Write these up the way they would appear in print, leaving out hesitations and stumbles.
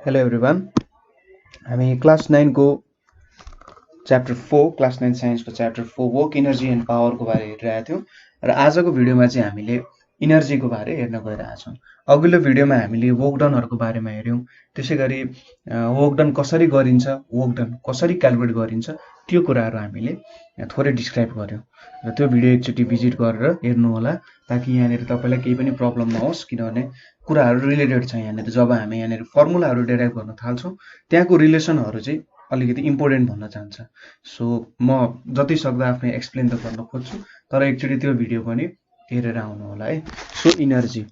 Hello everyone. हामी class 9 को chapter 4 class 9 साइन्सको च्याप्टर 4 वर्क इनर्जी एन्ड पावरको बारे हेरिरहेका थियौँ र आजको भिडियोमा चाहिँ हामीले इनर्जीको बारे हेर्न गइरहेछौँ। अघिल्लो भिडियोमा हामीले वर्क डनहरूको बारेमा हेऱ्यौँ। त्यसै गरी वर्क डन कसरी गरिन्छ, वर्क डन कसरी क्यालकुलेट गरिन्छ, त्यो कुराहरू हामीले थोरै डिस्क्राइब गऱ्यौँ र त्यो भिडियो एकचोटि भिजिट गरेर हेर्नु होला ताकि यहाँनिर तपाईँलाई केही पनि प्रब्लम नहोस्, किनभने कुराहरू रिलेटेड छ। यहाँनिर जब हामी यहाँनिर फर्मुलाहरू डेराइभ गर्न थाल्छौँ त्यहाँको रिलेसनहरू चाहिँ अलिकति इम्पोर्टेन्ट भन्न चाहन्छ। सो म जति सक्दो आफ्नो एक्सप्लेन त गर्न खोज्छु, तर एकचोटि त्यो भिडियो पनि हेरेर आउनु होला है। सो इनर्जी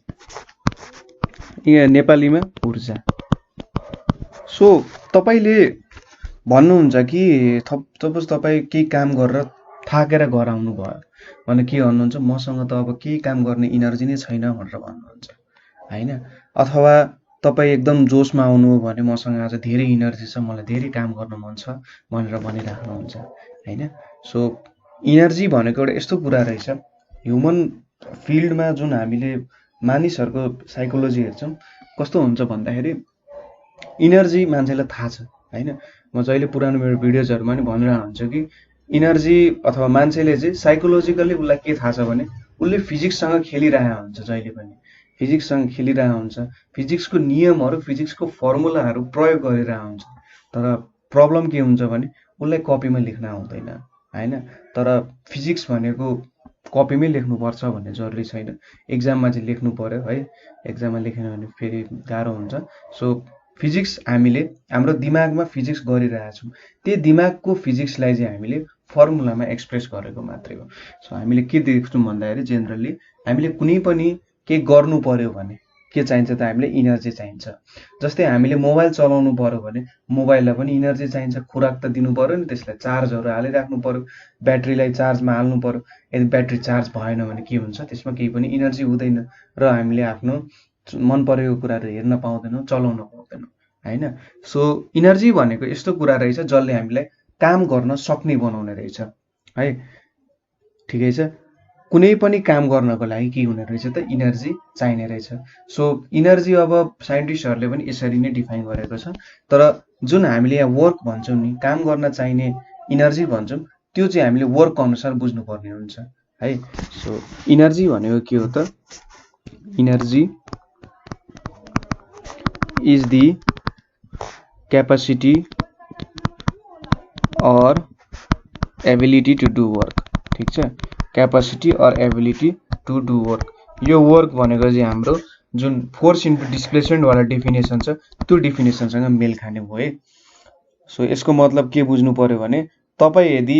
यहाँ नेपालीमा ऊर्जा। सो तपाईँले भन्नुहुन्छ कि सपोज तपाईँ केही काम गरेर थाकेर घर आउनु भयो भने के भन्नुहुन्छ, मसँग त अब केही काम गर्ने इनर्जी नै छैन भनेर भन्नुहुन्छ होइन। अथवा तपाईँ एकदम जोसमा आउनु हो भने मसँग आज धेरै इनर्जी छ, मलाई धेरै काम गर्न मन छ भनेर भनिराख्नुहुन्छ होइन। सो इनर्जी भनेको एउटा यस्तो कुरा रहेछ, ह्युमन फिल्डमा जुन हामीले मानिसहरूको साइकोलोजी हेर्छौँ कस्तो हुन्छ भन्दाखेरि इनर्जी मान्छेलाई थाहा छ होइन। म जहिले पुरानो मेरो भिडियोजहरूमा पनि भनिरहेको हुन्छु कि इनर्जी अथवा मान्छेले चाहिँ साइकोलोजिकल्ली उसलाई के थाहा छ भने उसले फिजिक्ससँग खेलिरहेको हुन्छ, जहिले पनि फिजिक्ससँग खेलिरहेको हुन्छ, फिजिक्सको नियमहरू फिजिक्सको फर्मुलाहरू प्रयोग गरिरहेको हुन्छ। तर प्रब्लम के हुन्छ भने उसलाई कपीमा लेख्न आउँदैन होइन। तर फिजिक्स भनेको कपीमै लेख्नुपर्छ भन्ने जरुरी छैन, एक्जाममा चाहिँ लेख्नु पर्यो है। एक्जाममा लेखेन भने फेरि गाह्रो हुन्छ। सो फिजिक्स हामीले हाम्रो दिमागमा फिजिक्स गरिरहेछौँ, त्यही दिमागको फिजिक्सलाई चाहिँ हामीले फर्मुलामा एक्सप्रेस गरेको मात्रै हो। सो हामीले के देख्छौँ भन्दाखेरि जेनरली हामीले कुनै पनि केही गर्नु पर्यो भने के चाहिन्छ त हामीले इनर्जी चाहिन्छ। जस्तै हामीले मोबाइल चलाउनु पर्यो भने मोबाइललाई पनि इनर्जी चाहिन्छ, खुराक त दिनु पर्यो नि, त्यसलाई चार्जहरू हालिराख्नु पर्यो, ब्याट्रीलाई चार्जमा हाल्नु पर्यो। यदि ब्याट्री चार्ज भएन भने के हुन्छ, त्यसमा केही पनि इनर्जी हुँदैन र हामीले आफ्नो मन परेको कुराहरू हेर्न पाउँदैनौँ, चलाउन पाउँदैनौँ होइन। सो इनर्जी भनेको यस्तो कुरा रहेछ जसले हामीलाई काम गर्न सक्ने बनाउने रहेछ है। ठिकै छ, कुनै पनि काम गर्नको लागि के हुने रहेछ त इनर्जी चाहिने रहेछ। सो इनर्जी अब साइन्टिस्टहरूले पनि यसरी नै डिफाइन गरेको छ। तर जुन हामीले यहाँ वर्क भन्छौँ नि, काम गर्न चाहिने इनर्जी भन्छौँ, त्यो चाहिँ हामीले वर्क अनुसार बुझ्नुपर्ने हुन्छ है। सो इनर्जी भनेको के हो त, इनर्जी इज द क्यापेसिटी और एबिलिटी टु डु वर्क। ठिक छ, क्यापेसिटी और एबिलिटी टु डु वर्क। यो वर्क भनेको चाहिँ हाम्रो जुन फोर्स इन्टु डिस्प्लेसमेन्टवाला डेफिनेसन छ त्यो डेफिनेसनसँग मेल खाने भयो है। सो यसको मतलब के बुझ्नु पर्यो भने तपाईँ यदि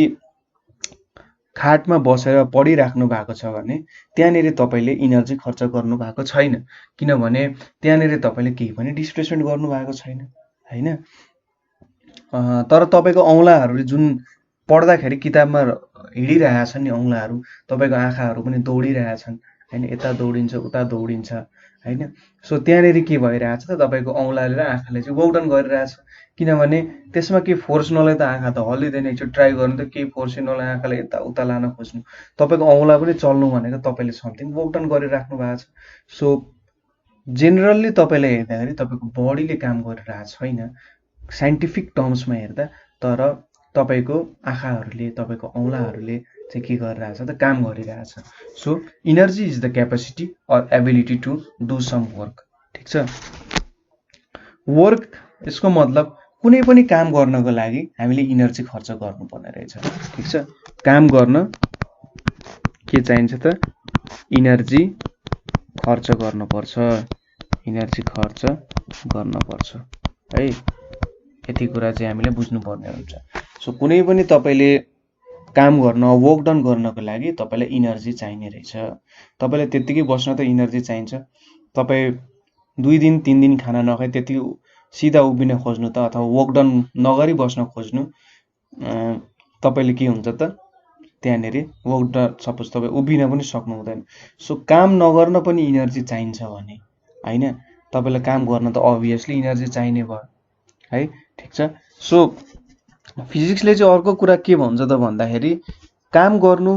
खाटमा बसेर पढिराख्नु भएको छ भने त्यहाँनिर तपाईँले इनर्जी खर्च गर्नु भएको छैन, किनभने त्यहाँनिर तपाईँले केही पनि डिस्प्लेसमेन्ट गर्नु भएको छैन होइन। तर तपाईँको औँलाहरूले जुन पढ्दाखेरि किताबमा हिँडिरहेछन् नि औँलाहरू, तपाईँको आँखाहरू पनि दौडिरहेछन् होइन, यता दौडिन्छ उता दौडिन्छ होइन। सो त्यहाँनिर के भइरहेछ त, तपाईँको औँलाले र आँखाले चाहिँ वर्क डन गरिरहेछ, किनभने त्यसमा केही फोर्स नलाई त आँखा त हल्लिँदैन। एकचोटि ट्राई गर्नु त केही फोर्स नलाई आँखाले यता उता लान खोज्नु, तपाईँको औँला पनि चल्नु भनेको तपाईँले समथिङ वर्क डन गरिराख्नु भएको छ। सो जेनरल्ली तपाईँलाई हेर्दाखेरि तपाईँको बडीले काम गरिरहेको छैन साइन्टिफिक टर्म्समा हेर्दा, तर तपाईँको आँखाहरूले तपाईँको औँलाहरूले चाहिँ के गरिरहेछ त काम गरिरहेछ। So energy is the capacity और ability to do some work. ठिक छ, वर्क यसको मतलब कुनै पनि काम गर्नको लागि हामीले इनर्जी खर्च गर्नुपर्ने रहेछ। ठिक छ, काम गर्न के चाहिन्छ त इनर्जी खर्च गर्नुपर्छ, इनर्जी खर्च गर्नुपर्छ है। यति कुरा चाहिँ हामीले बुझ्नुपर्ने हुन्छ। सो कुनै पनि तपाईँले काम गर्न वर्क डन गर्नको लागि तपाईँलाई इनर्जी चाहिने रहेछ। तपाईँलाई त्यत्तिकै बस्न त इनर्जी चाहिन्छ, तपाईँ 2 दिन 3 दिन खाना नखाइ त्यति सिधा उभिन खोज्नु त अथवा वर्क डन नगरी बस्न खोज्नु, तपाईँले के हुन्छ त त्यहाँनिर वर्क डन सपोज तपाईँ उभिन पनि सक्नु हुँदैन। सो काम नगर्न पनि इनर्जी चाहिन्छ भने होइन, तपाईँलाई काम गर्न त अभियसली इनर्जी चाहिने भयो है। ठिक छ, सो फिजिक्सले चाहिँ अर्को कुरा के भन्छ त भन्दाखेरि काम गर्नु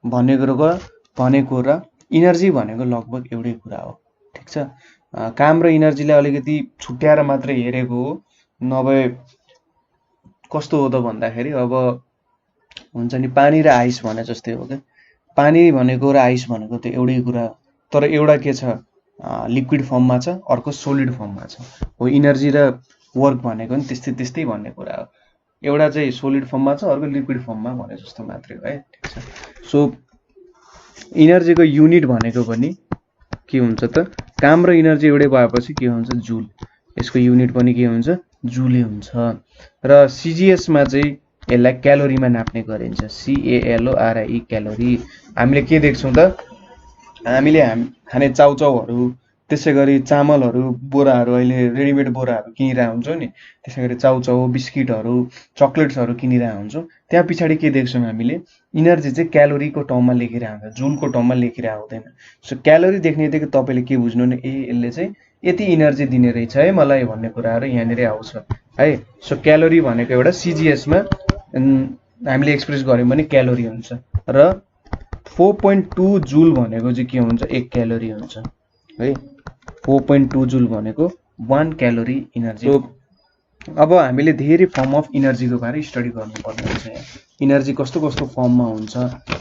भनेको र इनर्जी भनेको लगभग एउटै कुरा हो। ठिक छ, काम र इनर्जीलाई अलिकति छुट्याएर मात्रै हेरेको हो। नभए कस्तो हो त भन्दाखेरि अब हुन्छ नि पानी र आइस भने जस्तै हो क्या। पानी भनेको र आइस भनेको त एउटै कुरा हो, तर एउटा के छ लिक्विड फर्ममा छ, अर्को सोलिड फर्ममा छ। हो इनर्जी र वर्क भनेको नि त्यस्तै त्यस्तै भन्ने कुरा हो। एउटा चाहिँ सोलिड फर्ममा छ, अर्को लिक्विड फर्ममा भने जस्तो मात्रै हो है। ठिक छ। सो इनर्जीको युनिट भनेको पनि के हुन्छ त, काम र इनर्जी एउटै भएपछि के हुन्छ जुल, यसको युनिट पनि के हुन्छ जुलै हुन्छ। र सिजिएसमा चाहिँ यसलाई क्यालोरीमा नाप्ने गरिन्छ, CALORIE क्यालोरी। हामीले के देख्छौँ त, हामीले खाने चाउचाउहरू, त्यसै गरी चामलहरू, बोराहरू, अहिले रेडिमेड बोराहरू किनिरहेको हुन्छौँ नि, त्यसै गरी चाउचाउ, बिस्किटहरू, चक्लेट्सहरू किनिरहेको हुन्छौँ। त्यहाँ पछाडि के देख्छौँ हामीले, इनर्जी चाहिँ क्यालोरीको टर्ममा लेखिरहेको हुन्छ, जुलको टर्ममा लेखिरहेको हुँदैन। सो क्यालोरी देख्ने बित्तिकै तपाईँले के बुझ्नु भने यसले चाहिँ यति इनर्जी दिने रहेछ है मलाई भन्ने कुराहरू यहाँनिर आउँछ है। सो क्यालोरी भनेको एउटा सिजिएसमा हामीले एक्सप्रेस गऱ्यौँ भने क्यालोरी हुन्छ। र 4.2 जुल भनेको चाहिँ के हुन्छ, 1 क्यालोरी हुन्छ है। 4.2 जुल भनेको 1 क्यालोरी इनर्जी। अब हामीले धेरै फर्म अफ इनर्जीको बारे स्टडी गर्नुपर्ने हुन्छ। यहाँ इनर्जी कस्तो कस्तो फर्ममा हुन्छ,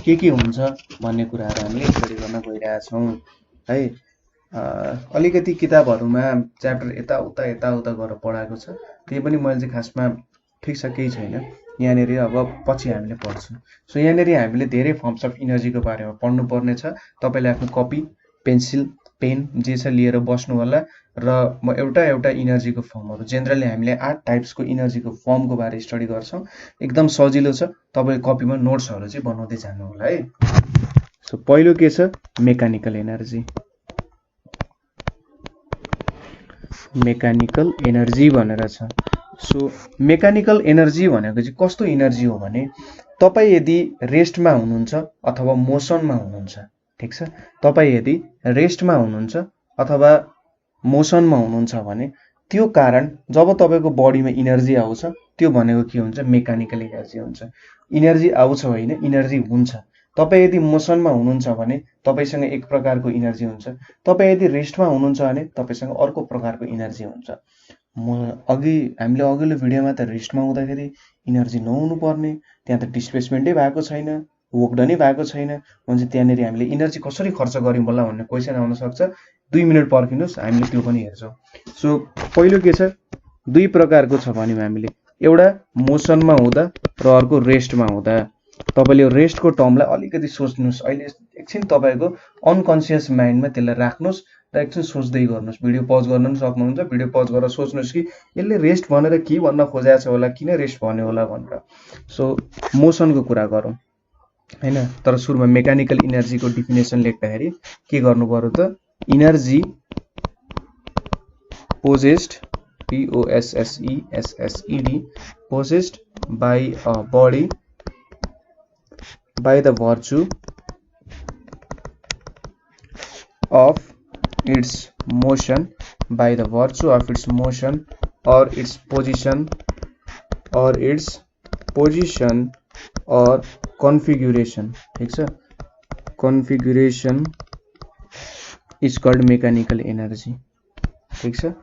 के हुन्छ भन्ने कुराहरू हामीले स्टडी गर्न गइरहेछौँ है। अलिकति किताबहरूमा च्याप्टर यताउता गरेर पढाएको छ, त्यही पनि मैले चाहिँ खासमा ठिक छ केही छैन। यहाँनिर अब पछि हामीले पढ्छौँ। सो यहाँनिर हामीले धेरै फर्म्स अफ इनर्जीको बारेमा पढ्नुपर्ने छ। तपाईँले आफ्नो कपी, पेन्सिल, पेन जे छ लिएर बस्नु होला। र म एउटा इनर्जीको फर्महरू, जेनरली हामीले 8 टाइप्सको इनर्जीको फर्मको बारे स्टडी गर्छौँ। एकदम सजिलो छ, तपाईँले कपीमा नोट्सहरू चाहिँ बनाउँदै जानु होला है। सो पहिलो के छ, मेकानिकल एनर्जी। मेकानिकल एनर्जी भनेर छ। सो मेकानिकल एनर्जी भनेको चाहिँ कस्तो इनर्जी हो भने, तपाईँ यदि रेस्टमा हुनुहुन्छ अथवा मोसनमा हुनुहुन्छ, ठिक छ, तपाईँ यदि रेस्टमा हुनुहुन्छ अथवा मोसनमा हुनुहुन्छ भने त्यो कारण जब तपाईँको बडीमा इनर्जी आउँछ त्यो भनेको के हुन्छ, मेकानिकल एनर्जी हुन्छ। इनर्जी आउँछ होइन, इनर्जी हुन्छ। तपाईँ यदि मोसनमा हुनुहुन्छ भने तपाईँसँग एक प्रकारको इनर्जी हुन्छ, तपाईँ यदि रेस्टमा हुनुहुन्छ भने तपाईँसँग अर्को प्रकारको इनर्जी हुन्छ। हामीले अघिल्लो भिडियोमा त रेस्टमा हुँदाखेरि इनर्जी नहुनु पर्ने, त्यहाँ त डिस्प्लेसमेन्टै भएको छैन, वर्क डनै भएको छैन, हुन्छ त्यहाँनिर हामीले इनर्जी कसरी खर्च गऱ्यौँ होला भन्ने क्वेसन आउन सक्छ। 2 मिनट पर्खिनुहोस्, हामीले त्यो पनि हेर्छौँ। सो पहिलो के छ, 2 प्रकारको छ भन्यौँ हामीले, एउटा मोसनमा हुँदा र अर्को रेस्टमा हुँदा। तपाईँले रेस्टको टर्मलाई अलिकति सोच्नुहोस्, अहिले एकछिन तपाईँको अनकन्सियस माइन्डमा त्यसलाई राख्नुहोस् र एकछिन सोच्दै गर्नुहोस्। भिडियो पज गर्न पनि सक्नुहुन्छ, भिडियो पज गरेर सोच्नुहोस् कि यसले रेस्ट भनेर के भन्न खोजेको छ होला, किन रेस्ट भन्यो होला भनेर। सो मोसनको कुरा गरौँ हैन, तर सुरुमा मेकानिकल इनर्जीको डिफिनेसन लेख्दाखेरि के गर्नु पर्यो त, energy possessed, POSSED, possessed by a body by the virtue of its motion, by the virtue of its motion or its position or configuration, ठीक छ, configuration is called mechanical energy, ठीक छ।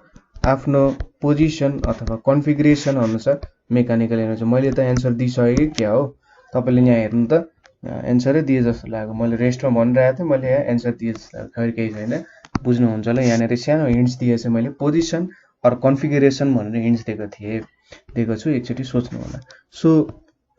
आफ्नो पोजिसन अथवा कन्फिगरेसन अनुसार mechanical energy. मैले त answer दिइसकेँ कि क्या हो, तपाईँले यहाँ हेर्नु त एन्सरै दिए जस्तो लाग्यो। मैले रेस्टमा भनिरहेको थिएँ, मैले यहाँ एन्सर दिए जस्तो लाग्यो, खैर केही छैन, बुझ्नुहुन्छ होला। यहाँनिर सानो हिन्ट्स दिएछ, मैले पोजिसन अर कन्फिगरेसन भनेर हिन्ट्स दिएको छु, एकचोटि सोच्नु होला। सो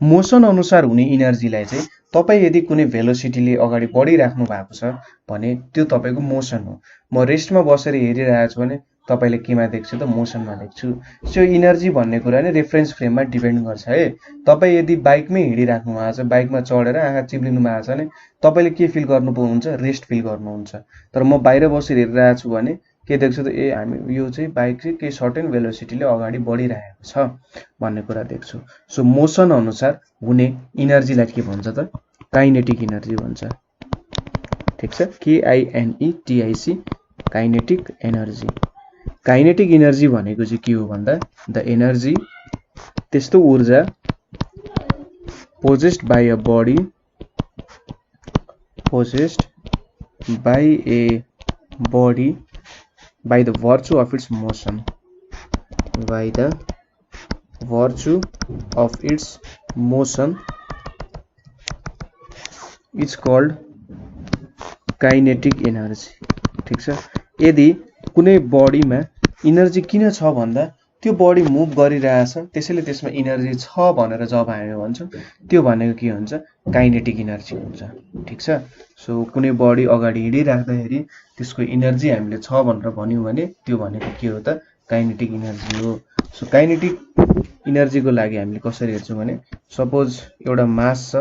मोसन अनुसार हुने इनर्जीलाई चाहिँ तपाईँ यदि कुनै भेलोसिटीले अगाडि बढिराख्नु भएको छ भने त्यो तपाईँको मोसन हो। म रेस्टमा बसेर हेरिरहेको छु भने तपाईँले केमा देख्छु त, मोसनमा देख्छु। सो इनर्जी भन्ने कुरा नै रेफरेन्स फ्रेममा डिपेन्ड गर्छ है। तपाईँ यदि बाइकमै हिँडिराख्नु भएको छ, बाइकमा चढेर आँखा चिप्लिनु भएको छ भने तपाईँले के फिल गर्नुहुन्छ, रेस्ट फिल गर्नुहुन्छ। तर म बाहिर बसेर हेरिरहेको छु भने के देख्छु त, यो चाहिँ बाइक चाहिँ केही सर्टेन भेलोसिटीले अगाडि बढिरहेको छ भन्ने कुरा देख्छु। सो मोसन अनुसार हुने इनर्जीलाई के भन्छ त, काइनेटिक इनर्जी भन्छ, ठिक छ, KINETIC, kinetic energy. Kinetic energy भनेको चाहिँ के हो भन्दा, द एनर्जी, त्यस्तो ऊर्जा, possessed by a body, possessed by a body by the virtue of its motion, by the virtue of its motion is called kinetic energy. ठीक छ। यदि कुनै बडीमा इनर्जी किन छ भन्दा त्यो बडी मुभ गरिरहेछ, त्यसैले त्यसमा इनर्जी छ भनेर जब हामी भन्छौँ त्यो भनेको के हुन्छ, काइनेटिक इनर्जी हुन्छ। ठीक छ। सो कुनै बडी अगाडि हिँडिराख्दाखेरि त्यसको इनर्जी हामीले छ भनेर भन्यौँ भने त्यो भनेको के हो त, काइनेटिक इनर्जी हो। सो काइनेटिक इनर्जीको लागि हामीले कसरी हेर्छौँ भने सपोज एउटा मास छ,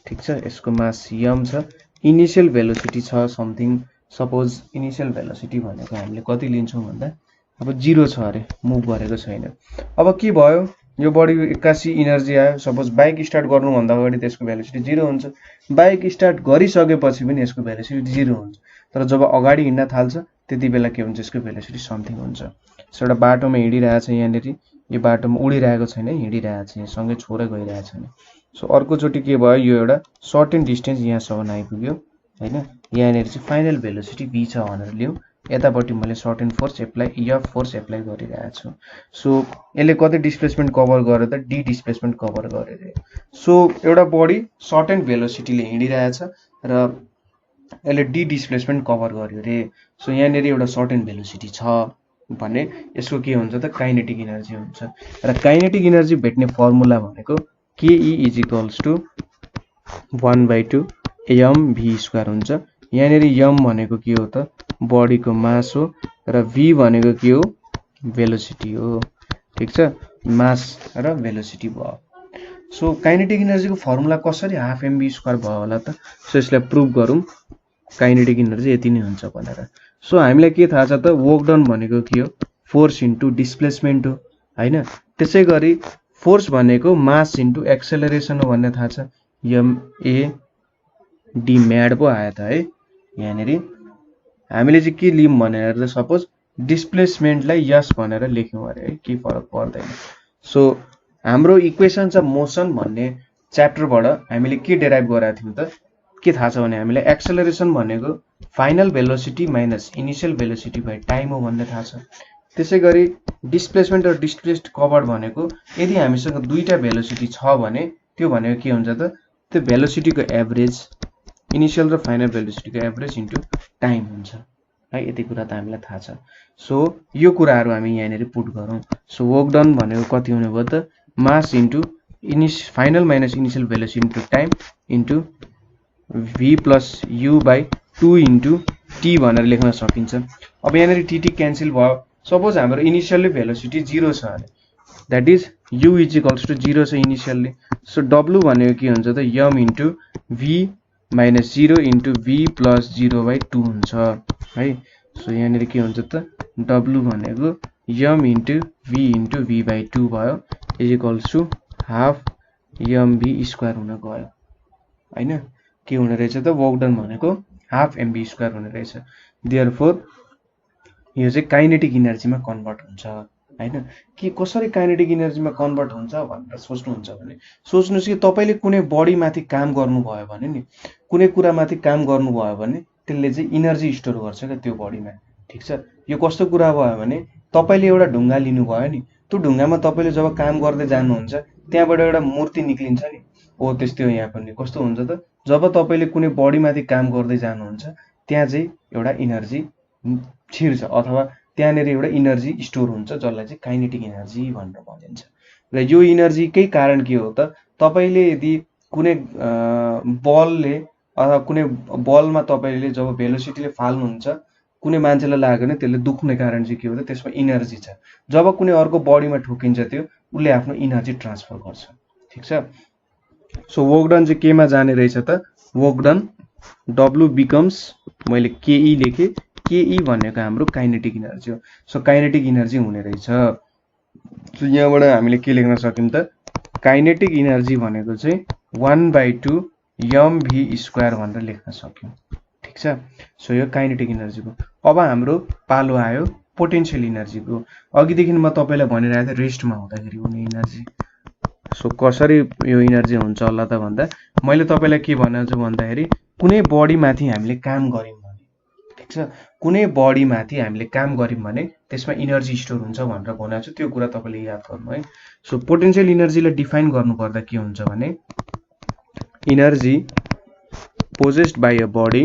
ठीक छ, यसको मास m छ, इनिशियल भेलोसिटी छ समथिङ, सपोज इनिशियल भेलोसिटी भनेको हामीले कति लिन्छौँ भन्दा अब 0 छ अरे, मुभ गरेको छैन। अब के भयो, यो बडी एक्कासी इनर्जी आयो, सपोज बाइक स्टार्ट गर्नुभन्दा अगाडि त्यसको भेलोसिटी 0 हुन्छ, बाइक स्टार्ट गरिसकेपछि पनि यसको भेलोसिटी 0 हुन्छ, तर जब अगाडि हिँड्न थाल्छ त्यति बेला के हुन्छ, यसको भेलोसिटी समथिङ हुन्छ। सो एउटा बाटोमा हिँडिरहेछ, यहाँनिर यो बाटोमा उडिरहेको छैन, हिँडिरहेछ, सँगै छोडेर गइरहेछ नि। सो अर्कोचोटि के भयो, यो एउटा सर्टेन डिस्टेन्स यहाँसम्म आइपुग्यो हैन, यहाँनिर चाहिँ फाइनल भेलोसिटी v छ भनेर लियौँ, यतापट्टि मैले certain force apply f force apply गरिरहेको छु। सो यसले कति डिस्प्लेसमेन्ट कभर गर्यो त, d डिस्प्लेसमेन्ट कभर गर्यो। सो एउटा बडी सर्टेन भेलोसिटीले हिँडिरहेछ र यसले d डिस्प्लेसमेन्ट कभर गर्यो रे। सो यहाँनिर एउटा सर्टेन भेलोसिटी छ भने यसको के हुन्छ त, काइनेटिक इनर्जी हुन्छ। र काइनेटिक इनर्जी भेट्ने फर्मुला भनेको ke is equals to 1/2 mv² हुन्छ। यहाँनिर m भनेको के हो त, बडीको मास हो, र v भनेको के हो, भेलोसिटी हो। ठीक छ, मास र भेलोसिटी भयो। सो काइनेटिक इनर्जीको फर्मुला कसरी हाफ mv² भयो होला त, सो यसलाई प्रुभ गरौँ, काइनेटिक इनर्जी यति नै हुन्छ भनेर। सो हामीलाई के थाहा छ त, वर्क डन भनेको के हो, फोर्स इन्टु डिस्प्लेसमेन्ट हो हैन। त्यसै गरी फोर्स भनेको मास इन्टु एक्सेलरेसन हो भन्ने थाहा छ, m/a/d म्याड पो आयो त है। यहाँनिर हामीले चाहिँ के लियौँ भनेर त, सपोज डिस्प्लेसमेन्टलाई यस भनेर लेख्यौँ अरे है, के फरक पर्दैन। सो हाम्रो इक्वेसन्स अफ मोसन भन्ने च्याप्टरबाट हामीले के डेराइभ गरेका थियौँ त, के थाहा छ भने हामीलाई एक्सेलरेसन भनेको final velocity minus initial velocity by time हो भन्ने थाहा छ। त्यसै गरी डिस्प्लेसमेन्ट र डिस्प्लेस्ड कभर्ड भनेको यदि हामीसँग दुईटा भेलोसिटी छ भने त्यो भनेको के हुन्छ त, त्यो भेलोसिटीको एभरेज, इनिशियल र फाइनल भेलोसिटीको एभरेज इन्टु टाइम हुन्छ है। यति कुरा त हामीलाई थाहा छ। सो यो कुराहरू हामी यहाँनिर पुट गरौँ। सो वर्क डन भनेको कति हुने भयो त, मास into final minus initial velocity into time into v plus u by 2 into t भनेर लेख्न सकिन्छ। अब यहाँनिर टी क्यान्सल भयो। सपोज हाम्रो इनिशियल्ली भेलोसिटी 0 छ अरे, that is u is equals to 0 छ इनिशियल्ली। सो w भनेको के हुन्छ त, m into v minus 0 into v plus 0/2 हुन्छ है। सो यहाँनिर के हुन्छ त, w भनेको m इन्टु v/2 भयो, is equals to half mv² हुन गयो हैन। के हुने रहेछ त, वर्क डन भनेको हाफ mv² हुने रहेछ। देयरफोर यो चाहिँ काइनेटिक इनर्जीमा कन्भर्ट हुन्छ हैन। के कसरी काइनेटिक इनर्जीमा कन्भर्ट हुन्छ भनेर सोच्नुहुन्छ भने सोच्नुहोस् कि तपाईँले कुनै बडीमाथि काम गर्नुभयो भने नि, कुनै कुरामाथि काम गर्नुभयो भने त्यसले चाहिँ इनर्जी स्टोर गर्छ क्या त्यो बडीमा। ठिक छ, यो कस्तो कुरा भयो भने तपाईँले एउटा ढुङ्गा लिनुभयो नि, त्यो ढुङ्गामा तपाईँले जब काम गर्दै जानुहुन्छ त्यहाँबाट एउटा मूर्ति निक्लिन्छ नि, हो त्यस्तै हो यहाँ पनि। कस्तो हुन्छ त, जब तपाईँले कुनै बडीमाथि काम गर्दै जानुहुन्छ त्यहाँ चाहिँ एउटा इनर्जी छिर्छ अथवा त्यहाँनिर एउटा इनर्जी स्टोर हुन्छ, जसलाई चाहिँ काइनेटिक इनर्जी भनेर भनिन्छ। र यो इनर्जीकै कारण के हो त, तपाईँले यदि कुनै बलले अथवा कुनै बलमा तपाईँले जब भेलोसिटीले फाल्नुहुन्छ, कुनै मान्छेलाई लाग्यो भने त्यसले दुख्ने कारण चाहिँ के हो त, त्यसमा इनर्जी छ। जब कुनै अर्को बडीमा ठोकिन्छ त्यो, उसले आफ्नो इनर्जी ट्रान्सफर गर्छ। ठिक छ। सो वर्क डन चाहिँ केमा जाने रहेछ त, वर्क डन W बिकम्स, मैले KE लेखेँ, KE भनेको हाम्रो काइनेटिक इनर्जी हो। सो काइनेटिक इनर्जी हुने रहेछ। सो यहाँबाट हामीले के लेख्न सक्यौँ त, काइनेटिक इनर्जी भनेको चाहिँ 1/2 mv² भनेर लेख्न सक्यौँ। ठिक छ। सो यो काइनेटिक इनर्जीको। अब हाम्रो पालो आयो पोटेन्सियल इनर्जीको। अघिदेखि म तपाईँलाई भनिरहेको थिएँ रेस्टमा हुँदाखेरि हुने इनर्जी। सो कसरी यो इनर्जी हुन्छ होला त भन्दा, मैले तपाईँलाई के भनेको छु भन्दाखेरि कुनै बडीमाथि हामीले काम गऱ्यौँ भने, ठिक छ, छ। कुनै बडी माथि हामीले काम गर्यौं भने त्यसमा इनर्जी स्टोर हुन्छ भनेर भनेको छु, त्यो कुरा तपाईले याद गर्नु है। सो पोटेन्शियल इनर्जीलाई डिफाइन गर्नु पर्दा के हुन्छ भने energy possessed by a body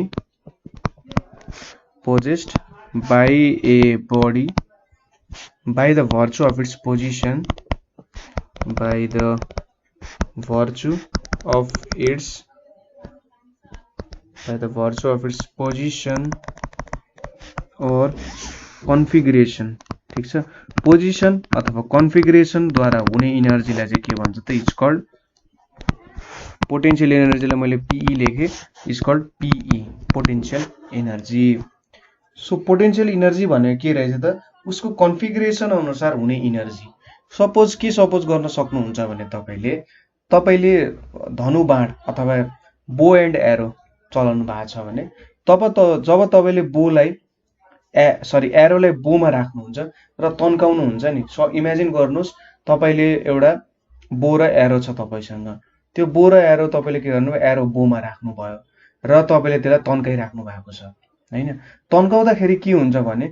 by the virtue of its position or configuration, ठीक छ। पोजिसन अथवा कन्फिगरेसन द्वारा हुने इनर्जीलाई चाहिँ के भन्छ त इज कल्ड पोटेन्शियल एनर्जीलाई मैले पीई लेखे is called PE potential energy. So potential energy भनेको के रहेछ त उसको कन्फिगरेसन अनुसार हुने इनर्जी। सपोज गर्न सक्नुहुन्छ भने तपाईले धनुबाण अथवा बो एन्ड एरो चलाउनु भएको छ भने जब तपाईले बोलाई एरोलाई बोमा राख्नुहुन्छ र तन्काउनु हुन्छ नि, इमेजिन गर्नुहोस् तपाईले एउटा बो र एरो छ तपाईसँग, त्यो बो र एरो तपाईले के गर्नु एरो बोमा राख्नु भयो र तपाईले त्यसलाई तन्काइराख्नु भएको छ हैन। तन्काउँदाखेरि के हुन्छ भने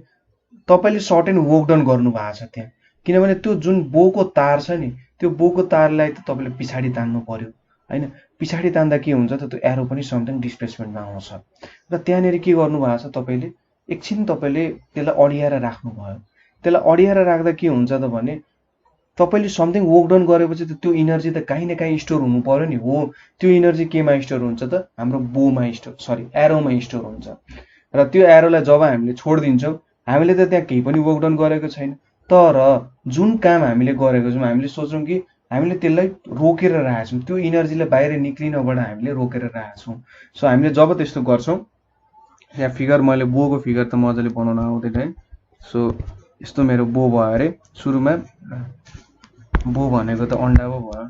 तपाईले सर्ट एन्ड वर्क डन गर्नु भएको छ त्यहाँ, किनभने त्यो जुन बोको तार छ नि त्यो बोको तारलाई त तपाईले पछाडी तान्नु पर्यो हैन। पछाडी तान्दा के हुन्छ त त्यो एरो पनि समथिङ डिस्प्लेसमेन्टमा आउँछ र त्यहाँनेरि के गर्नु भएको छ तपाईले एकछिन तपाईले त्यसलाई अडियाएर राख्नु भयो। त्यसलाई अडियाएर राख्दा के हुन्छ त भने तपाईले समथिङ वर्क डन गरेपछि त त्यो इनर्जी त कहीँ न कहीँ स्टोर हुनु पर्यो नि। हो त्यो इनर्जी केमा स्टोर हुन्छ त हाम्रो बोमा एरोमा स्टोर हुन्छ र त्यो एरोलाई जब हामीले छोड्दिन्छौँ हामीले त त्यहाँ केही पनि वर्क डन गरेको छैन, तर जुन काम हामीले गरेको छौँ हामीले सोचौँ कि हामीले त्यसलाई रोकेर राखेछौँ, त्यो इनर्जीलाई बाहिर निक्लिनबाट हामीले रोकेर राखेछौँ। सो हामीले जब त्यस्तो गर्छौँ, यहाँ फिगर मैले बोको फिगर त मजाले बनाउन आउँदैन है। सो यस्तो मेरो बो भयो अरे, सुरुमा बो भनेको त अन्डा पो भयो,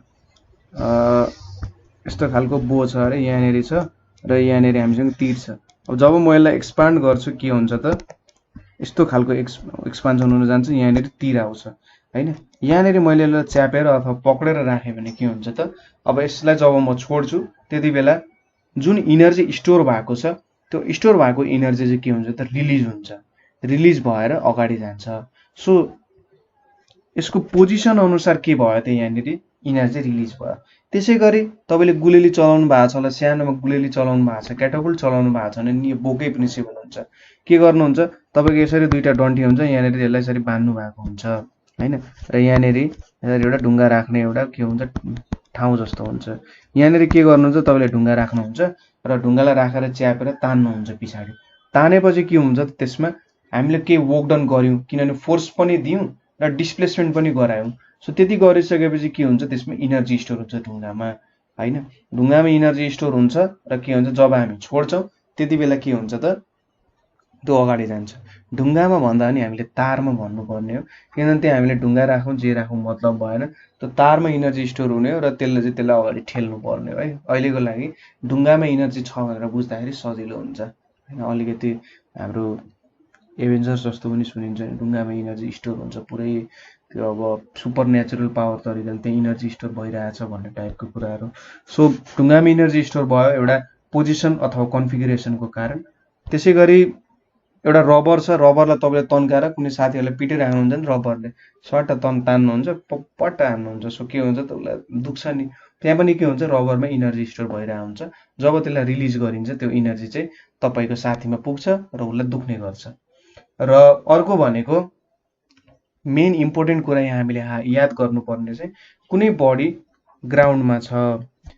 यस्तो खालको बो छ अरे, यहाँनेरि छ र यहाँनेरि हामीसँग तीर छ। अब जब म यसलाई एक्सपान्ड गर्छु के हुन्छ त यस्तो खालको एक्सपान्सन हुन जान्छ, यहाँनेरि तीर आउँछ हैन। यहाँनेरि मैले यसलाई च्यापेर अथवा पक्रेर राखेँ भने के हुन्छ त अब यसलाई जब म छोड्छु त्यति बेला जुन इनर्जी स्टोर भएको छ त्यो स्टोर भएको इनर्जी चाहिँ के हुन्छ त रिलिज हुन्छ, रिलिज भएर अगाडि जान्छ। सो यसको पोजिसन अनुसार के भयो त यहाँनेरि इनर्जी रिलिज भयो। त्यसैगरी तपाईले गुलेली चलाउनु भएको छ होला, सानोमा गुलेली चलाउनु भएको छ, क्याटापुल्ट चलाउनु भएको छ भने यो बोकै प्रिन्सिपल हुन्छ। के गर्नुहुन्छ तपाईको यसरी दुईटा डन्ठी हुन्छ, यहाँनेरि यसलाई यसरी बान्नु भएको हुन्छ हैन र यहाँनेरि एउटा ढुङ्गा राख्ने एउटा के हुन्छ ठाउँ जस्तो हुन्छ। यहाँनेरि के गर्नुहुन्छ तपाईले ढुङ्गा राख्नुहुन्छ र ढुङ्गालाई राखेर च्यापेर तान्नुहुन्छ पछाडि। तानेपछि के हुन्छ त त्यसमा हामीले के वर्क डन गर्यौं, किनभने फोर्स पनि दियौं र डिस्प्लेसमेन्ट पनि गरायौं। सो त्यति गरिसकेपछि के हुन्छ त्यसमा इनर्जी स्टोर हुन्छ ढुङ्गामा हैन। ढुङ्गामा इनर्जी स्टोर हुन्छ र के हुन्छ जब हामी छोड्छौं त्यति बेला के हुन्छ त त्यो अगाडि जान्छ। ढुङ्गामा भन्दा पनि हामीले तारमा भन्नुपर्ने हो, किनभने त्यहाँ हामीले ढुङ्गा राखौं जे राखौं मतलब भएन, त्यो तारमा इनर्जी स्टोर हुने हो र त्यसलाई अगाडि ठेल्नु पर्ने हो है। अहिलेको लागि ढुङ्गामा इनर्जी छ भनेर बुझ्दाखेरि सजिलो हुन्छ हैन। अलिकति हाम्रो एभेन्जर्स जस्तो पनि सुनिन्छ नि, ढुङ्गामा इनर्जी स्टोर हुन्छ पुरै, त्यो अब सुपर नेचुरल पावर तरिकाले त्यहाँ इनर्जी स्टोर भइरहेछ भन्ने टाइपको कुराहरू। सो ढुङ्गामा इनर्जी स्टोर भयो एउटा पोजिसन अथवा कन्फिगरेसनको कारण। त्यसैगरी एउटा रबर छ, रबरलाई तपाईले तन्काएर कुनै साथीहरुले पिटिराख्नुहुन्छ नि, रबरले सट्ट तान्नुहुन्छ पट्ट हान्नुहुन्छ। सो के हुन्छ त उसलाई दुख्छ नि, त्यहाँ पनि के हुन्छ रबरमा इनर्जी स्टोर भइरहेको हुन्छ। जब त्यसलाई रिलिज गरिन्छ त्यो इनर्जी चाहिँ तपाईको साथीमा पुग्छ र उसलाई दुख्ने गर्छ। र अर्को भनेको मेन इम्पोर्टेन्ट कुरा यहाँ हामीले याद गर्नुपर्ने चाहिँ कुनै बडी ग्राउन्डमा छ,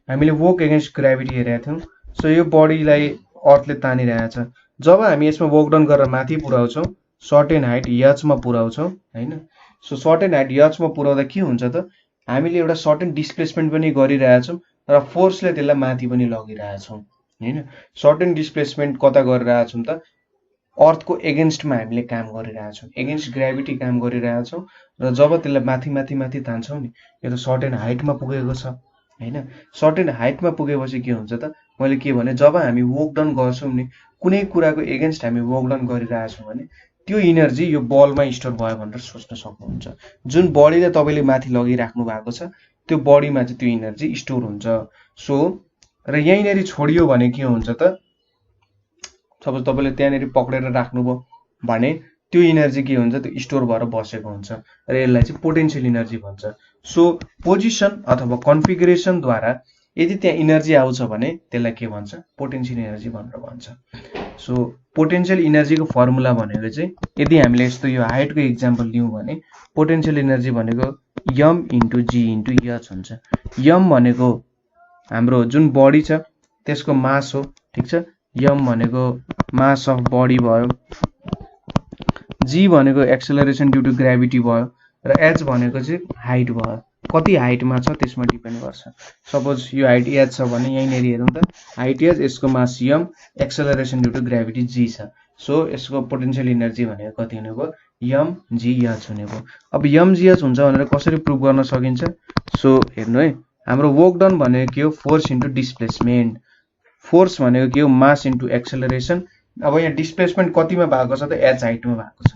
हामीले वर्क एगेन्स्ट ग्राभिटी हेरेका थियौं। सो यो बडीलाई अर्थले तानिरहेछ, जब हामी यसमा वर्क डन गरेर माथि पुर्याउँछौं सर्टेन हाइट एचमा पुर्याउँछौं हैन। सो सर्टेन हाइट एचमा पुर्याउँदा के हुन्छ त हामीले एउटा सर्टेन डिस्प्लेसमेन्ट पनि गरिरहेछौं र फोर्सले त्यसलाई माथि पनि लगिरहेछौं हैन। सर्टेन डिस्प्लेसमेन्ट कता गरिरहेछौं त अर्थको एगेन्स्टमा हामीले काम गरिरहेछौं, एगेन्स्ट ग्राभिटी काम गरिरहेछौं र जब त्यसलाई माथि माथि माथि तान्छौं नि यो त सर्टेन हाइटमा पुगेको छ हैन। सर्टेन हाइटमा पुगेपछि के हुन्छ त मैले के भने जब हामी वर्क डन गर्छौं नि कुनै कुराको एगेन्स्ट हामी वर्क डन गरिरहेछौं भने त्यो इनर्जी यो बलमा स्टोर भयो भनेर सोच्न सक्नुहुन्छ। जुन बडीले तपाईले माथि लगिराख्नु भएको छ त्यो बडीमा चाहिँ त्यो इनर्जी स्टोर हुन्छ। सो र यहीँनेरि छोडियो भने के हुन्छ त सपोज तपाईँले त्यहाँनिर पक्रेर राख्नुभयो भने त्यो इनर्जी के हुन्छ, त्यो स्टोर भएर बसेको हुन्छ र यसलाई चाहिँ पोटेन्शियल इनर्जी भन्छ। सो पोजिसन अथवा कन्फिगरेसनद्वारा यदि त्यहाँ इनर्जी आउँछ भने त्यसलाई के भन्छ, पोटेन्शियल इनर्जी भनेर भन्छ। सो पोटेन्शियल इनर्जीको फर्मुला भनेको चाहिँ यदि हामीले यस्तो यो हाइटको इक्जाम्पल लियौँ भने पोटेन्शियल इनर्जी भनेको m into g into h हुन्छ। m भनेको हाम्रो जुन बडी छ त्यसको मास हो, ठिक छ। m भनेको मास अफ बडी भयो, g भनेको एक्सेलरेसन ड्यू टु ग्राभिटी भयो र h भनेको चाहिँ हाइट भयो। कति हाइटमा छ त्यसमा डिपेन्ड गर्छ। सपोज यो हाइट h छ भने यहीँनिर हेरौँ त, हाइट h, यसको mass m, acceleration due to gravity g छ। सो यसको पोटेन्शियल इनर्जी भनेको कति हुने भयो, mgh हुने भयो। अब mgh हुन्छ भनेर कसरी प्रुभ गर्न सकिन्छ, सो हेर्नु है, हाम्रो वर्क डन भनेको के हो, फोर्स इन्टु डिस्प्लेसमेन्ट। फोर्स भनेको के हो, मास इन्टु एक्सेलरेसन। अब यहाँ डिस्प्लेसमेन्ट कतिमा भएको छ त, h हाइटमा भएको छ।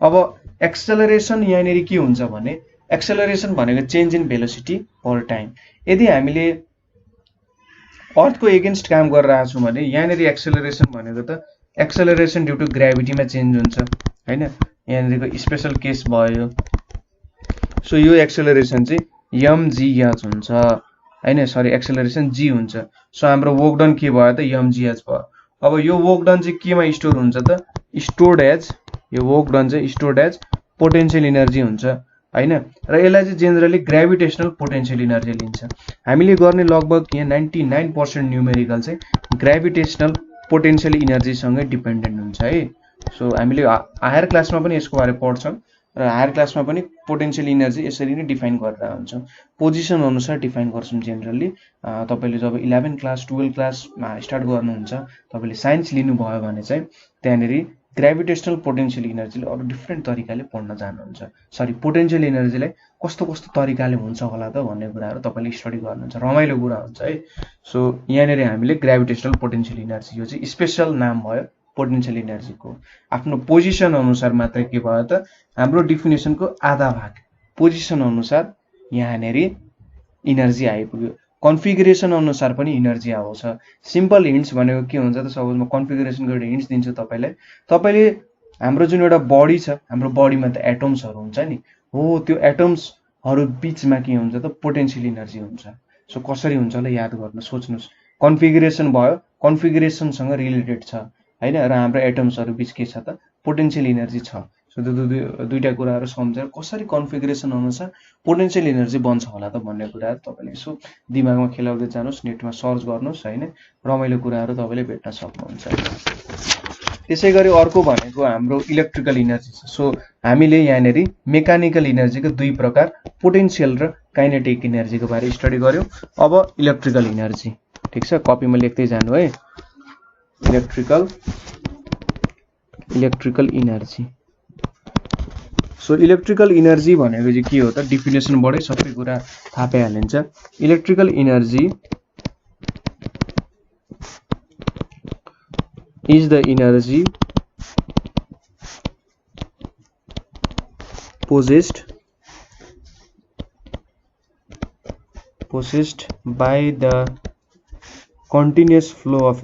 अब एक्सेलरेसन यहाँनिर के हुन्छ भने, एक्सेलरेसन भनेको change in velocity per time. यदि हामीले अर्थको एगेन्स्ट काम गरिरहेको छौँ भने यहाँनिर एक्सेलरेसन भनेको त एक्सेलरेसन ड्यू टु ग्राभिटीमा चेन्ज हुन्छ हैन, यहाँनिरको स्पेशल केस भयो। सो यो एक्सेलरेसन चाहिँ mgh हुन्छ हैन, सरी एक्सेलरेसन g हुन्छ। सो हाम्रो वर्क डन के भयो त, mgh भयो। अब यो वर्क डन चाहिँ केमा स्टोर हुन्छ त, स्टोर्ड एज, यो वर्क डन चाहिँ स्टोर्ड एज पोटेन्शियल इनर्जी हुन्छ हैन। र यसलाई चाहिँ जेनरली ग्रेभिटेशनल पोटेन्शियल इनर्जी लिन्छ। हामीले गर्ने लगभग यहाँ 99% न्युमेरिकल चाहिँ ग्रेभिटेशनल पोटेन्शियल इनर्जीसँगै डिपेन्डेन्ट हुन्छ है। सो हामीले हायर क्लासमा पनि यसको बारे पढ्छौँ र हायर क्लासमा पनि पोटेन्शियल इनर्जी यसरी नै डिफाइन गरेर हुन्छौँ, पोजिसन अनुसार डिफाइन गर्छौँ जेनरली। तपाईँले जब 11 क्लास 12 क्लासमा स्टार्ट गर्नुहुन्छ, तपाईँले साइन्स लिनुभयो भने चाहिँ त्यहाँनिर ग्रेभिटेशनल पोटेन्शियल इनर्जीले अरू डिफ्रेन्ट तरिकाले पढ्न जानुहुन्छ। सरी, पोटेन्शियल इनर्जीलाई कस्तो कस्तो तरिकाले हुन्छ होला त भन्ने कुराहरू तपाईँले स्टडी गर्नुहुन्छ, रमाइलो कुरा हुन्छ है। सो यहाँनिर हामीले ग्रेभिटेशनल पोटेन्शियल इनर्जी, यो चाहिँ स्पेसल नाम भयो पोटेन्शियल इनर्जीको। आफ्नो पोजिसन अनुसार मात्रै के भयो त, हाम्रो डिफिनेसनको आधा भाग पोजिसन अनुसार यहाँनिर इनर्जी आइपुग्यो। कन्फिगरेसन अनुसार पनि इनर्जी आउँछ। सिम्पल हिन्ट्स भनेको के हुन्छ त, सपोज म कन्फिगरेसनको एउटा हिन्ट्स दिन्छु तपाईँलाई। तपाईँले हाम्रो जुन एउटा बडी छ, हाम्रो बडीमा त एटम्सहरू हुन्छ नि, हो त्यो एटम्सहरू बिचमा के हुन्छ त, पोटेन्शियल इनर्जी हुन्छ। सो कसरी हुन्छ होला याद गर्न सोच्नुहोस्। कन्फिगरेसन भयो, कन्फिगरेसनसँग रिलेटेड छ हैन, र हाम्रो एटम्सहरू बिच के छ त, पोटेन्शियल इनर्जी छ। सो त्यो दुईटा कुराहरू सम्झेर कसरी कन्फिगरेसन अनुसार पोटेन्शियल इनर्जी बन्छ होला त भन्ने कुराहरू तपाईँले यसो दिमागमा खेलाउँदै जानुहोस्, नेटमा सर्च गर्नुहोस् हैन, रमाइलो कुराहरू तपाईँले भेट्न सक्नुहुन्छ। त्यसै गरी अर्को भनेको हाम्रो इलेक्ट्रिकल इनर्जी छ। सो हामीले यहाँनिर मेकानिकल इनर्जीको दुई प्रकार, पोटेन्शियल र काइनेटिक इनर्जीको बारे स्टडी गर्यौँ। अब इलेक्ट्रिकल इनर्जी, ठिक छ, कपीमा लेख्दै जानु है, electrical energy. So electrical energy भनेको चाहिँ के हो त, डिफिनेसनबाटै सबै कुरा थाहा पाइहालिन्छ। Electrical energy is the energy possessed by the continuous flow of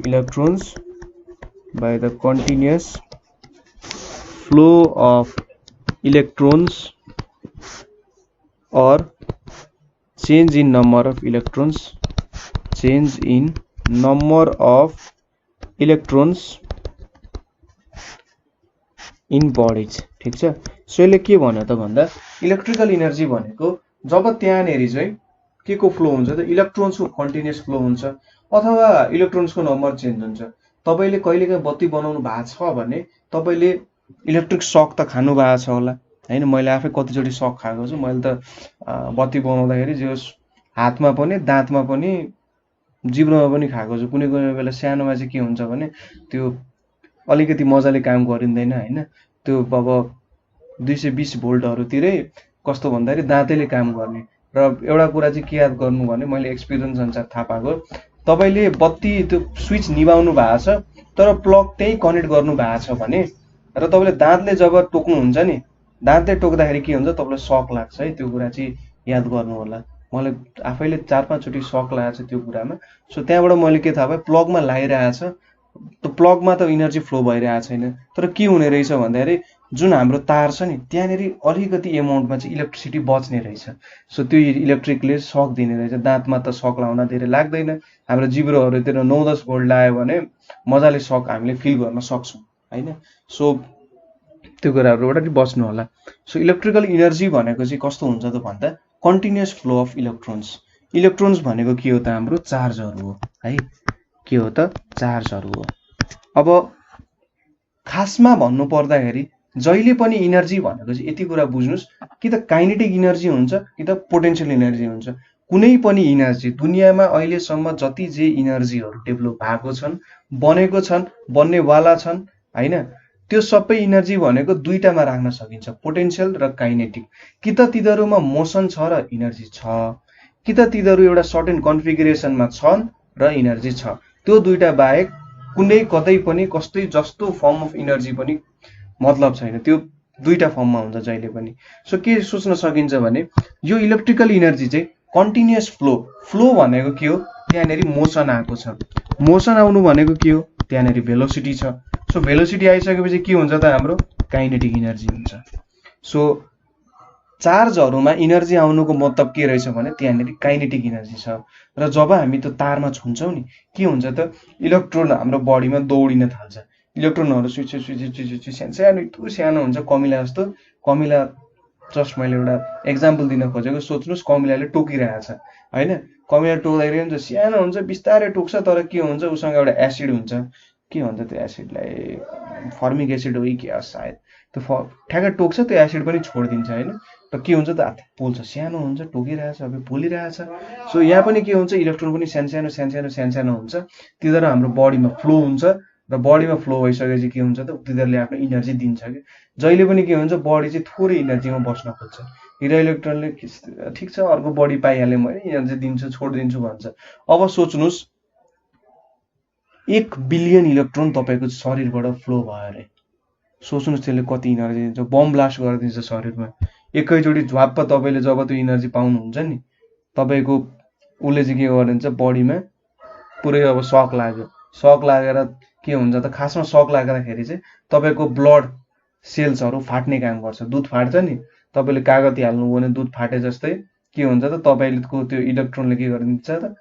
electrons, or change in number of electrons in bodies, ठिक छ। सो यसले के भन्यो त भन्दा, इलेक्ट्रिकल इनर्जी भनेको जब त्यहाँनिर चाहिँ के को फ्लो हुन्छ त, इलेक्ट्रोन्सको कन्टिन्युअस फ्लो हुन्छ अथवा इलेक्ट्रोन्सको नम्बर चेन्ज हुन्छ। तपाईँले कहिलेकाहीँ बत्ती बनाउनु भएको छ भने तपाईँले इलेक्ट्रिक सक त खानु भएको छ होला हैन। मैले आफै कतिचोटि सक खाएको छु। मैले त बत्ती बनाउँदाखेरि जो हातमा पनि, दाँतमा पनि, जिब्रोमा पनि खाएको छु। कुनै कुनै बेला सानोमा चाहिँ के हुन्छ भने त्यो अलिकति मजाले काम गरिँदैन हैन, त्यो अब 220 भोल्टहरुतिरै कस्तो भन्दाखेरि दाँतैले काम गर्ने। र एउटा कुरा चाहिँ के याद गर्नु भने, मैले एक्सपिरियन्स अनुसार थाहा पाएको, तपाईले बत्ती त्यो स्विच निभाउनु भएको छ तर प्लग त्यही कनेक्ट गर्नु भएको छ भने र तपाईले दाँतले जब टोक्नुहुन्छ नि, दाँतले टोक्दाखेरि के हुन्छ, तपाईलाई शक लाग्छ है। त्यो कुरा चाहिँ याद गर्नु होला। मलाई आफैले 4-5 चोटि शक लागेको छ त्यो कुरामा। सो त्यहाँबाट मैले के थाहा पाएँ, प्लगमा लागिरहेछ त्यो प्लगमा त इनर्जी फ्लो भइरहेको छैन, तर के हुने रहेछ भन्दाखेरि जुन हाम्रो तार छ नि त्यहाँनिर अलिकति एमाउन्टमा चाहिँ इलेक्ट्रिसिटी बच्ने रहेछ। सो त्यो इलेक्ट्रिकले सक दिने रहेछ। दाँतमा त सक लाउन धेरै लाग्दैन, हाम्रो जिब्रोहरूतिर 9-10 भोल्ट लाग्यो भने मजाले सक हामीले फिल गर्न सक्छौँ होइन। सो त्यो कुराहरूबाट बच्नु होला। सो इलेक्ट्रिकल इनर्जी भनेको चाहिँ कस्तो हुन्छ त भन्दा continuous flow of electrons. Electrons भनेको के हो त हाम्रो चार्जहरू हो है, के हो त चार्जहरू हो। अब खासमा भन्नु पर्दाखेरि जहिले पनि इनर्जी भनेको चाहिँ यति कुरा बुझ्नुस् कि त काइनेटिक इनर्जी हुन्छ कि त पोटेन्शियल इनर्जी हुन्छ। कुनै पनि इनर्जी दुनियाँमा अहिलेसम्म जति जे इनर्जीहरू डेभलप भएको छन्, बनेको छन्, बन्नेवाला छन् होइन, त्यो सबै इनर्जी भनेको दुईटामा राख्न सकिन्छ, पोटेन्शियल र काइनेटिक। कि त तिनीहरूमा मोसन छ र इनर्जी छ, कि त तिनीहरू एउटा सर्टेन कन्फिगरेसनमा छन् र इनर्जी छ। त्यो दुईटा बाहेक कुनै कतै पनि कस्तै जस्तो फर्म अफ इनर्जी पनि मतलब छैन, त्यो दुईटा फर्ममा हुन्छ जहिले पनि। सो के सोच्न सकिन्छ भने यो इलेक्ट्रिकल इनर्जी चाहिँ कन्टिन्युअस फ्लो भनेको के हो, त्यहाँनिर मोसन आएको छ। मोसन आउनु भनेको के हो, त्यहाँनिर भेलोसिटी छ। सो भेलोसिटी आइसकेपछि के हुन्छ त हाम्रो काइनेटिक इनर्जी हुन्छ। सो चार्जहरूमा इनर्जी आउनुको मतलब के रहेछ भने त्यहाँनिर काइनेटिक इनर्जी छ। र जब हामी त्यो तारमा छुन्छौँ नि के हुन्छ त इलेक्ट्रोन हाम्रो बडीमा दौडिन थाल्छ। इलेक्ट्रोनहरू सानो सानो हुन्छ, कमिला जस्तो। कमिला जस्ट मैले एउटा एक्जाम्पल दिन खोजेको, सोच्नुहोस् कमिलाले टोकिरहेछ होइन, कमिला टोक्दाखेरि हुन्छ सानो हुन्छ, बिस्तारै टोक्छ, तर के हुन्छ उसँग एउटा एसिड हुन्छ। के भन्छ त्यो एसिडलाई, फर्मिक एसिड हो कि क्या सायद, त्यो ठ्याक्कै टोक्छ, त्यो एसिड पनि छोडिदिन्छ होइन। र के हुन्छ त पोल्छ, सानो हुन्छ, टोकिरहेछ, अब पोलिरहेछ। सो यहाँ पनि के हुन्छ, इलेक्ट्रोन पनि सानो सानो हुन्छ, तिनीहरू हाम्रो बडीमा फ्लो हुन्छ र बडीमा फ्लो भइसकेपछि के हुन्छ त तिनीहरूले आफ्नो इनर्जी दिन्छ कि। जहिले पनि के हुन्छ बडी चाहिँ थोरै इनर्जीमा बस्न खोज्छ। हिरा इलेक्ट्रोनले ठिक छ अर्को बडी पाइहालेँ मैले, इनर्जी दिन्छु छोडिदिन्छु भन्छ। अब सोच्नुहोस् 1 बिलियन इलेक्ट्रोन तपाईँको शरीरबाट फ्लो भयो अरे, सोच्नुहोस् त्यसले कति इनर्जी दिन्छ, बम ब्लास्ट गरिदिन्छ शरीरमा एकैचोटि झ्वाप्प। तपाईँले जब त्यो इनर्जी पाउनुहुन्छ नि तपाईँको उसले चाहिँ के गरिदिन्छ बडीमा पुरै अब सक लाग्यो। सक लागेर के हुन्छ त खासमा सक लाग्दाखेरि चाहिँ तपाईँको ब्लड सेल्सहरू फाट्ने काम गर्छ। दुध फाट्छ नि, तपाईँले कागती हाल्नुभयो भने दुध फाटे जस्तै के हुन्छ त तपाईँको त्यो इलेक्ट्रोनले के गरिदिन्छ त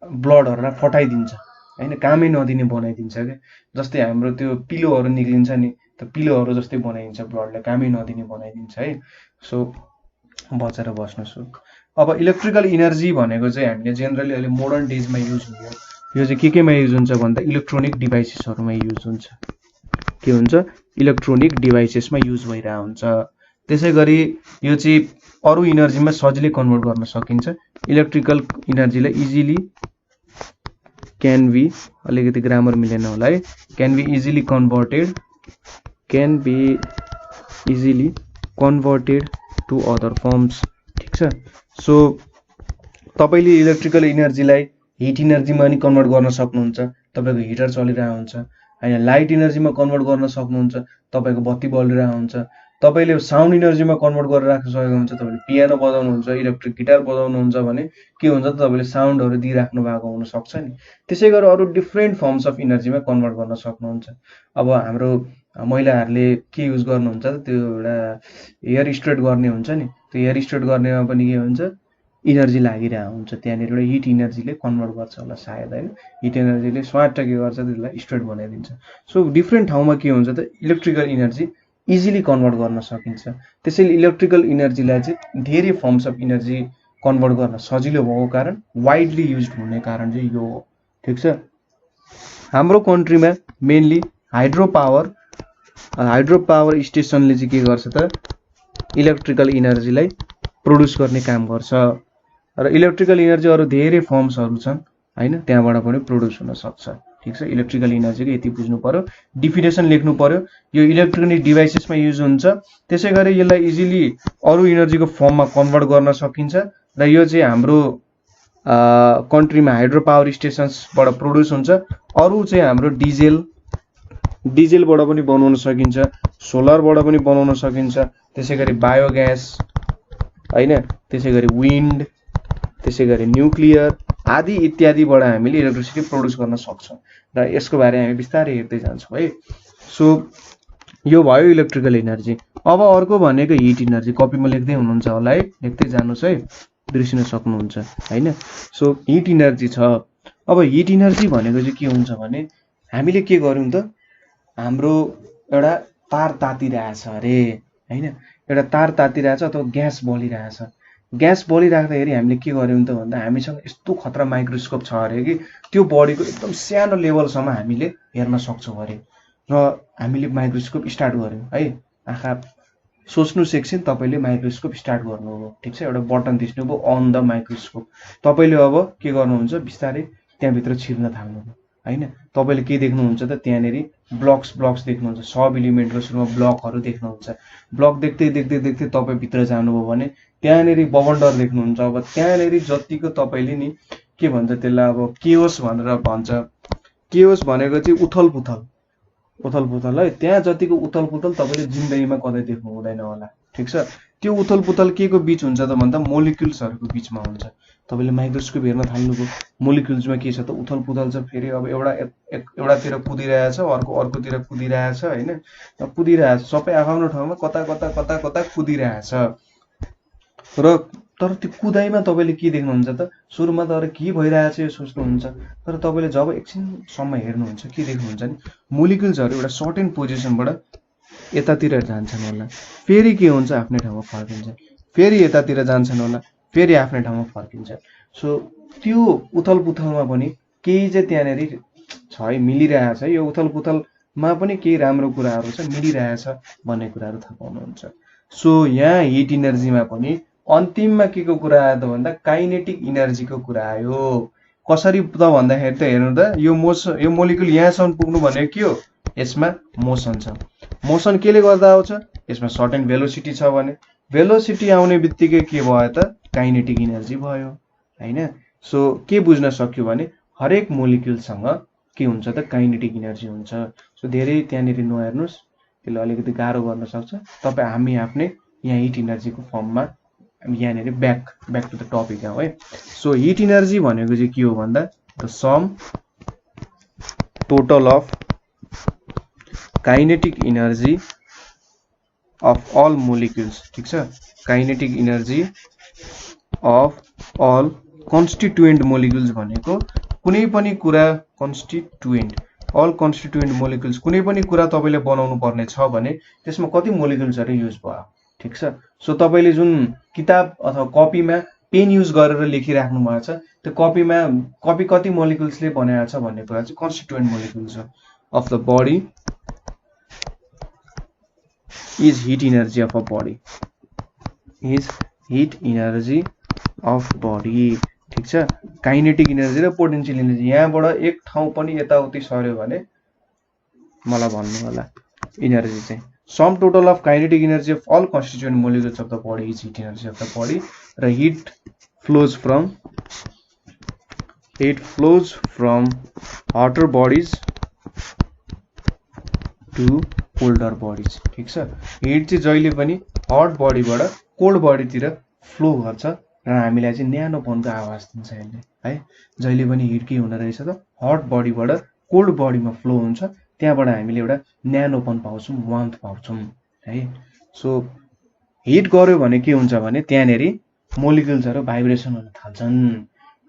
ब्लडहरूलाई फटाइदिन्छ होइन, कामै नदिने बनाइदिन्छ क्या। जस्तै हाम्रो त्यो पिलोहरू निक्लिन्छ नि, त पिलोहरू जस्तै बनाइदिन्छ, ब्लडलाई कामै नदिने बनाइदिन्छ है। सो बचेर बस्नुहोस्। अब इलेक्ट्रिकल इनर्जी भनेको चाहिँ हामीले जेनरली अहिले मोडर्न डेजमा युज हुने, यो चाहिँ केमा युज हुन्छ भन्दा इलेक्ट्रोनिक डिभाइसेसहरूमा युज हुन्छ। के हुन्छ, इलेक्ट्रोनिक डिभाइसेसमा युज भइरहेको हुन्छ। त्यसै गरी यो चाहिँ अरू इनर्जीमा सजिलै कन्भर्ट गर्न सकिन्छ। इलेक्ट्रिकल इनर्जीलाई इजिली क्यान बी, अलिकति ग्रामर मिलेन होला है, can be easily converted to other forms. ठिक छ। सो तपाईँले इलेक्ट्रिकल इनर्जीलाई हिट इनर्जीमा पनि कन्भर्ट गर्न सक्नुहुन्छ, तपाईँको हिटर चलिरहेको हुन्छ होइन। लाइट इनर्जीमा कन्भर्ट गर्न सक्नुहुन्छ, तपाईँको बत्ती बलिरहेको हुन्छ। तपाईँले साउन्ड इनर्जीमा कन्भर्ट गरेर राख्न सकेको हुन्छ, तपाईँले पियानो बजाउनुहुन्छ, इलेक्ट्रिक गिटार बजाउनुहुन्छ भने के हुन्छ त तपाईँले साउन्डहरू दिइराख्नु भएको हुनसक्छ नि। त्यसै गरी अरू डिफ्रेन्ट फर्म्स अफ इनर्जीमा कन्भर्ट गर्न सक्नुहुन्छ। अब हाम्रो महिलाहरूले के युज गर्नुहुन्छ त त्यो एउटा हेयर स्ट्रेट गर्ने हुन्छ नि, त्यो हेयर स्ट्रेट गर्नेमा पनि के हुन्छ इनर्जी लागिरहेको हुन्छ, त्यहाँनिर एउटा हिट इनर्जीले कन्भर्ट गर्छ होला सायद होइन। हिट एनर्जीले स्वाट के गर्छ त्यसलाई स्ट्रेट बनाइदिन्छ। सो डिफ्रेन्ट ठाउँमा के हुन्छ त इलेक्ट्रिकल इनर्जी इजिली कन्भर्ट गर्न सकिन्छ। त्यसैले इलेक्ट्रिकल इनर्जीलाई चाहिँ धेरै फर्म्स अफ इनर्जी कन्भर्ट गर्न सजिलो भएको कारण, वाइडली युज हुने कारण चाहिँ यो हो। ठिक छ। हाम्रो कन्ट्रीमा मेनली हाइड्रो पावर स्टेसनले चाहिँ के गर्छ त इलेक्ट्रिकल इनर्जीलाई प्रोड्युस गर्ने काम गर्छ। र इलेक्ट्रिकल इनर्जी अरू धेरै फर्म्सहरू छन् होइन, त्यहाँबाट पनि प्रोड्युस हुन सक्छ। ठिक छ। इलेक्ट्रिकल इनर्जीको यति बुझ्नु पर्यो, डिफिनेसन लेख्नु पर्यो। यो इलेक्ट्रोनिक डिभाइसेसमा युज हुन्छ, त्यसै गरी यसलाई इजिली अरू इनर्जीको फर्ममा कन्भर्ट गर्न सकिन्छ। र यो चाहिँ हाम्रो कन्ट्रीमा हाइड्रो पावर स्टेसन्सबाट प्रोड्युस हुन्छ। अरू चाहिँ हाम्रो डिजेलबाट पनि बनाउन सकिन्छ, सोलरबाट पनि बनाउन सकिन्छ, त्यसै गरी बायोग्यास होइन, त्यसै गरी विन्ड, त्यसै गरी न्युक्लियर आदि इत्यादिबाट हामीले इलेक्ट्रिसिटी प्रोड्युस गर्न सक्छौँ र यसको बारे हामी बिस्तारै हेर्दै जान्छौँ है। सो यो भयो इलेक्ट्रिकल इनर्जी। अब अर्को भनेको हिट इनर्जी। कपीमा लेख्दै हुनुहुन्छ होला है, लेख्दै जानुहोस् है, बिर्सिन सक्नुहुन्छ हैन। सो हिट इनर्जी छ। अब हिट इनर्जी भनेको चाहिँ के हुन्छ भने हामीले के गर्यौँ त, हाम्रो एउटा तार तातिरहेछ अरे हैन, एउटा तार तातिरहेछ अथवा ग्यास बलिरहेछ। ग्यास बलिराख्दाखेरि हामीले के गर्यौँ त भन्दा हामीसँग यस्तो खतरा माइक्रोस्कोप छ अरे कि त्यो बडीको एकदम सानो लेभलसम्म हामीले हेर्न सक्छौँ अरे। र हामीले माइक्रोस्कोप स्टार्ट गर्यौँ है। आँखा सोच्नु सेक्सन तपाईँले माइक्रोस्कोप स्टार्ट गर्नुभयो, ठिक छ, एउटा बटन थिच्नुभयो अन द माइक्रोस्कोप। तपाईँले अब के गर्नुहुन्छ, बिस्तारै त्यहाँभित्र छिर्न थाल्नुभयो हैन। तपाईँले के देख्नुहुन्छ त, त्यहाँनिर ब्लक्स देख्नुहुन्छ, सब इलिमेन्टको सुरुमा ब्लकहरू देख्नुहुन्छ। ब्लक देख्दै देख्दै देख्दै तपाईँ भित्र जानुभयो भने त्यहाँनिर बबन्डर देख्नुहुन्छ। अब त्यहाँनिर जतिको तपाईँले नि के भन्छ त्यसलाई, अब केओस भनेर भन्छ। केओस भनेको चाहिँ उथल पुथल है। त्यहाँ जतिको उथल पुथल तपाईँले जिन्दगीमा कतै देख्नु हुँदैन होला, ठिक छ। त्यो उथल पुथल के को बीच हुन्छ त भन्दा मोलिक्युल्सहरूको बीचमा हुन्छ। तपाईँले माइक्रोस्कोप हेर्न थाल्नुभयो, मोलिक्युल्समा के छ त, उथल पुथल छ। फेरि अब एउटातिर कुदिरहेछ, अर्कोतिर कुदिरहेछ हैन, कुदिरहेछ, सबै आफ्नो ठाउँमा कता कता कता कता कुदिरहेछ। र तर त्यो कुदाइमा तपाईँले के देख्नुहुन्छ त, सुरुमा त अरे के भइरहेछ यो सोच्नुहुन्छ, तर तपाईँले जब एकछिनसम्म हेर्नुहुन्छ के देख्नुहुन्छ नि, मोलिक्युल्सहरू एउटा सर्टेन पोजिसनबाट यतातिर जान्छन् होला, फेरि के हुन्छ आफ्नै ठाउँमा फर्किन्छ, फेरि यतातिर जान्छन् होला, फेरि आफ्नै ठाउँमा फर्किन्छ। सो त्यो उथल पुथलमा पनि केही चाहिँ त्यहाँनिर छ है, मिलिरहेछ है। यो उथल पुथलमा पनि केही राम्रो कुराहरू छ, मिलिरहेछ भन्ने कुराहरू थाहा पाउनुहुन्छ। सो यहाँ हिट इनर्जीमा पनि अन्तिममा के को कुरा आयो त भन्दा काइनेटिक इनर्जीको कुरा आयो। कसरी त भन्दाखेरि त हेर्नु त, यो मोलिक्युल यहाँसम्म पुग्नु भनेको के हो, यसमा मोसन छ। मोसन केले गर्दा आउँछ, यसमा सर्टेन भेलोसिटी छ भने भेलोसिटी आउने बित्तिकै के भयो त, काइनेटिक इनर्जी भयो हैन। सो के बुझ्न सक्यो भने हरेक मोलिक्युलसँग के हुन्छ त, काइनेटिक इनर्जी हुन्छ। सो धेरै त्यहाँनिर नहेर्नुहोस्, त्यसले अलिकति गाह्रो गर्न सक्छ। तपाईँ हामी आफ्नै यहाँ हिट इनर्जीको फर्ममा यहाँनिर ब्याक टु द टपिक आऊ है। सो हिट इनर्जी भनेको चाहिँ के हो भन्दा the sum total of kinetic energy of all molecules, ठिक छ। Kinetic energy of all constituent molecules भनेको कुनै पनि कुरा अल कन्स्टिट्युएन्ट मोलिक्युल्स, कुनै पनि कुरा तपाईँले बनाउनु पर्ने छ भने त्यसमा कति मोलिक्युल्सहरू युज भयो, ठिक छ। सो तपाईँले जुन किताब अथवा कपीमा पेन युज गरेर लेखिराख्नु भएको छ, त्यो कपी कति मोलिक्युल्सले बनाएको छ भन्ने कुरा चाहिँ कन्स्टिट्युएन्ट मोलिक्युल्स हो। Of the body is heat energy of a body, is heat energy of body, ठिक छ। काइनेटिक इनर्जी र पोटेन्सियल इनर्जी, यहाँबाट एक ठाउँ पनि यताउति सर्यो भने मलाई भन्नु होला इनर्जी चाहिँ। Sum total of kinetic energy of all constituent molecules of the body is heat energy of the body. र heat flows from hotter bodies to colder bodies, ठिक छ। हिट चाहिँ जहिले पनि हट बडीबाट कोल्ड बडीतिर फ्लो गर्छ र हामीलाई चाहिँ न्यानोपनको आवाज दिन्छ यसले है। जहिले पनि हिट के हुँदो रहेछ त, हट बडीबाट कोल्ड बडीमा फ्लो हुन्छ, त्यहाँबाट हामीले एउटा न्यानोपन पाउँछौँ, वार्मथ पाउँछौँ है। सो हिट गर्यो भने के हुन्छ भने त्यहाँनिर मोलिक्युल्सहरू भाइब्रेसन हुन थाल्छन्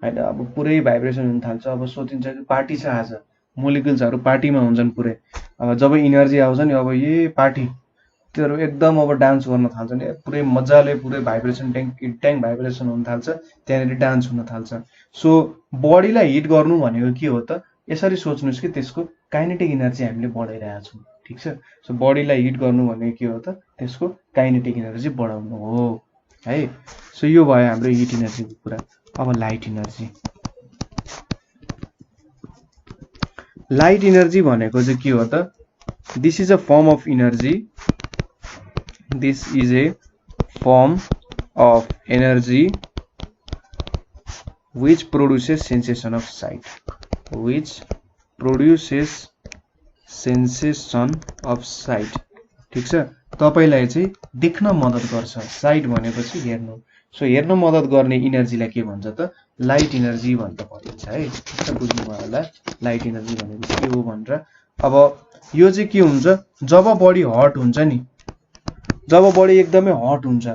हैन। अब पुरै भाइब्रेसन हुन थाल्छ। अब सोचिन्छ कि पार्टी छ आज, मोलिक्युल्सहरू पार्टीमा हुन्छन् पुरै। अब जब इनर्जी आउँछ नि, अब ये पार्टी, त्योहरू एकदम अब डान्स गर्न थाल्छ नि, पुरै मजाले, पुरै भाइब्रेसन ट्याङ भाइब्रेसन हुन थाल्छ, त्यहाँनिर डान्स हुन थाल्छ। सो बडीलाई हिट गर्नु भनेको के हो त, यसरी सोच्नुहोस् कि त्यसको काइनेटिक इनर्जी हामीले बढाइरहेको छौँ, ठिक छ। सो बडीलाई हिट गर्नु भनेको के हो त, त्यसको काइनेटिक इनर्जी बढाउनु हो है। सो यो भयो हाम्रो हिट इनर्जीको कुरा। अब लाइट इनर्जी। लाइट इनर्जी भनेको चाहिँ के हो त, this is a form of energy, this is a form of energy which produces sensation of sight, which produces sensation of sight, ठिक छ। तपाईलाई चाहिँ देख्न मद्दत गर्छ। साइट भनेपछि हेर्नु। सो हेर्न मद्दत गर्ने इनर्जीलाई के भन्छ त लाइट इनर्जी भनेर भनिन्छ है। ठिक बुझ्नुभयो होला लाइट इनर्जी भनेको के हो भनेर। अब यो चाहिँ के हुन्छ जब बडी हट हुन्छ नि, जब बडी एकदमै हट हुन्छ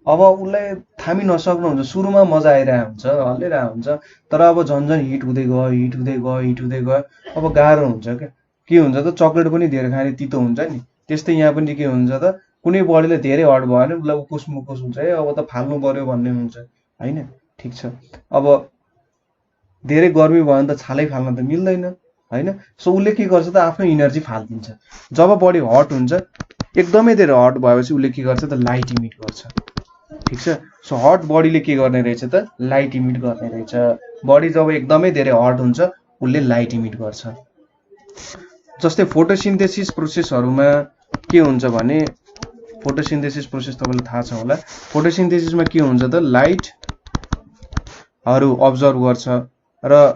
अब उसलाई थामी नसक्नु हुन्छ। सुरुमा मजा आइरहेको हुन्छ, हल्लिरहेको हुन्छ, तर अब झन् हिट हुँदै गयो हिट हुँदै गयो हिट हुँदै गयो अब गाह्रो हुन्छ क्या। के हुन्छ त चक्लेट पनि धेरै खाने तितो हुन्छ नि, त्यस्तै यहाँ पनि के हुन्छ त कुनै बडीले धेरै हट भयो भने उसलाई उकुस मुकुस हुन्छ है, अब त फाल्नु पर्यो भन्ने हुन्छ हैन। ठिक छ। अब धेरै गर्मी भयो भने त छालै फाल्न त मिल्दैन हैन। सो उसले के गर्छ त आफ्नो इनर्जी फाल्दिन्छ। जब बडी हट हुन्छ एकदमै धेरै हट भएपछि उसले के गर्छ त लाइट इमिट गर्छ। ठिक छ। सो हट बडीले के गर्ने रहेछ त लाइट इमिट गर्ने रहेछ। बडी जब एकदमै धेरै हट हुन्छ उसले लाइट इमिट गर्छ। जस्तै फोटोसिन्थेसिस प्रोसेसहरुमा के हुन्छ भने फोटोसिन्थेसिस प्रोसेस तपाईलाई थाहा छ होला। फोटोसिन्थेसिसमा के हुन्छ त लाइट हरु अब्जर्भ गर्छ र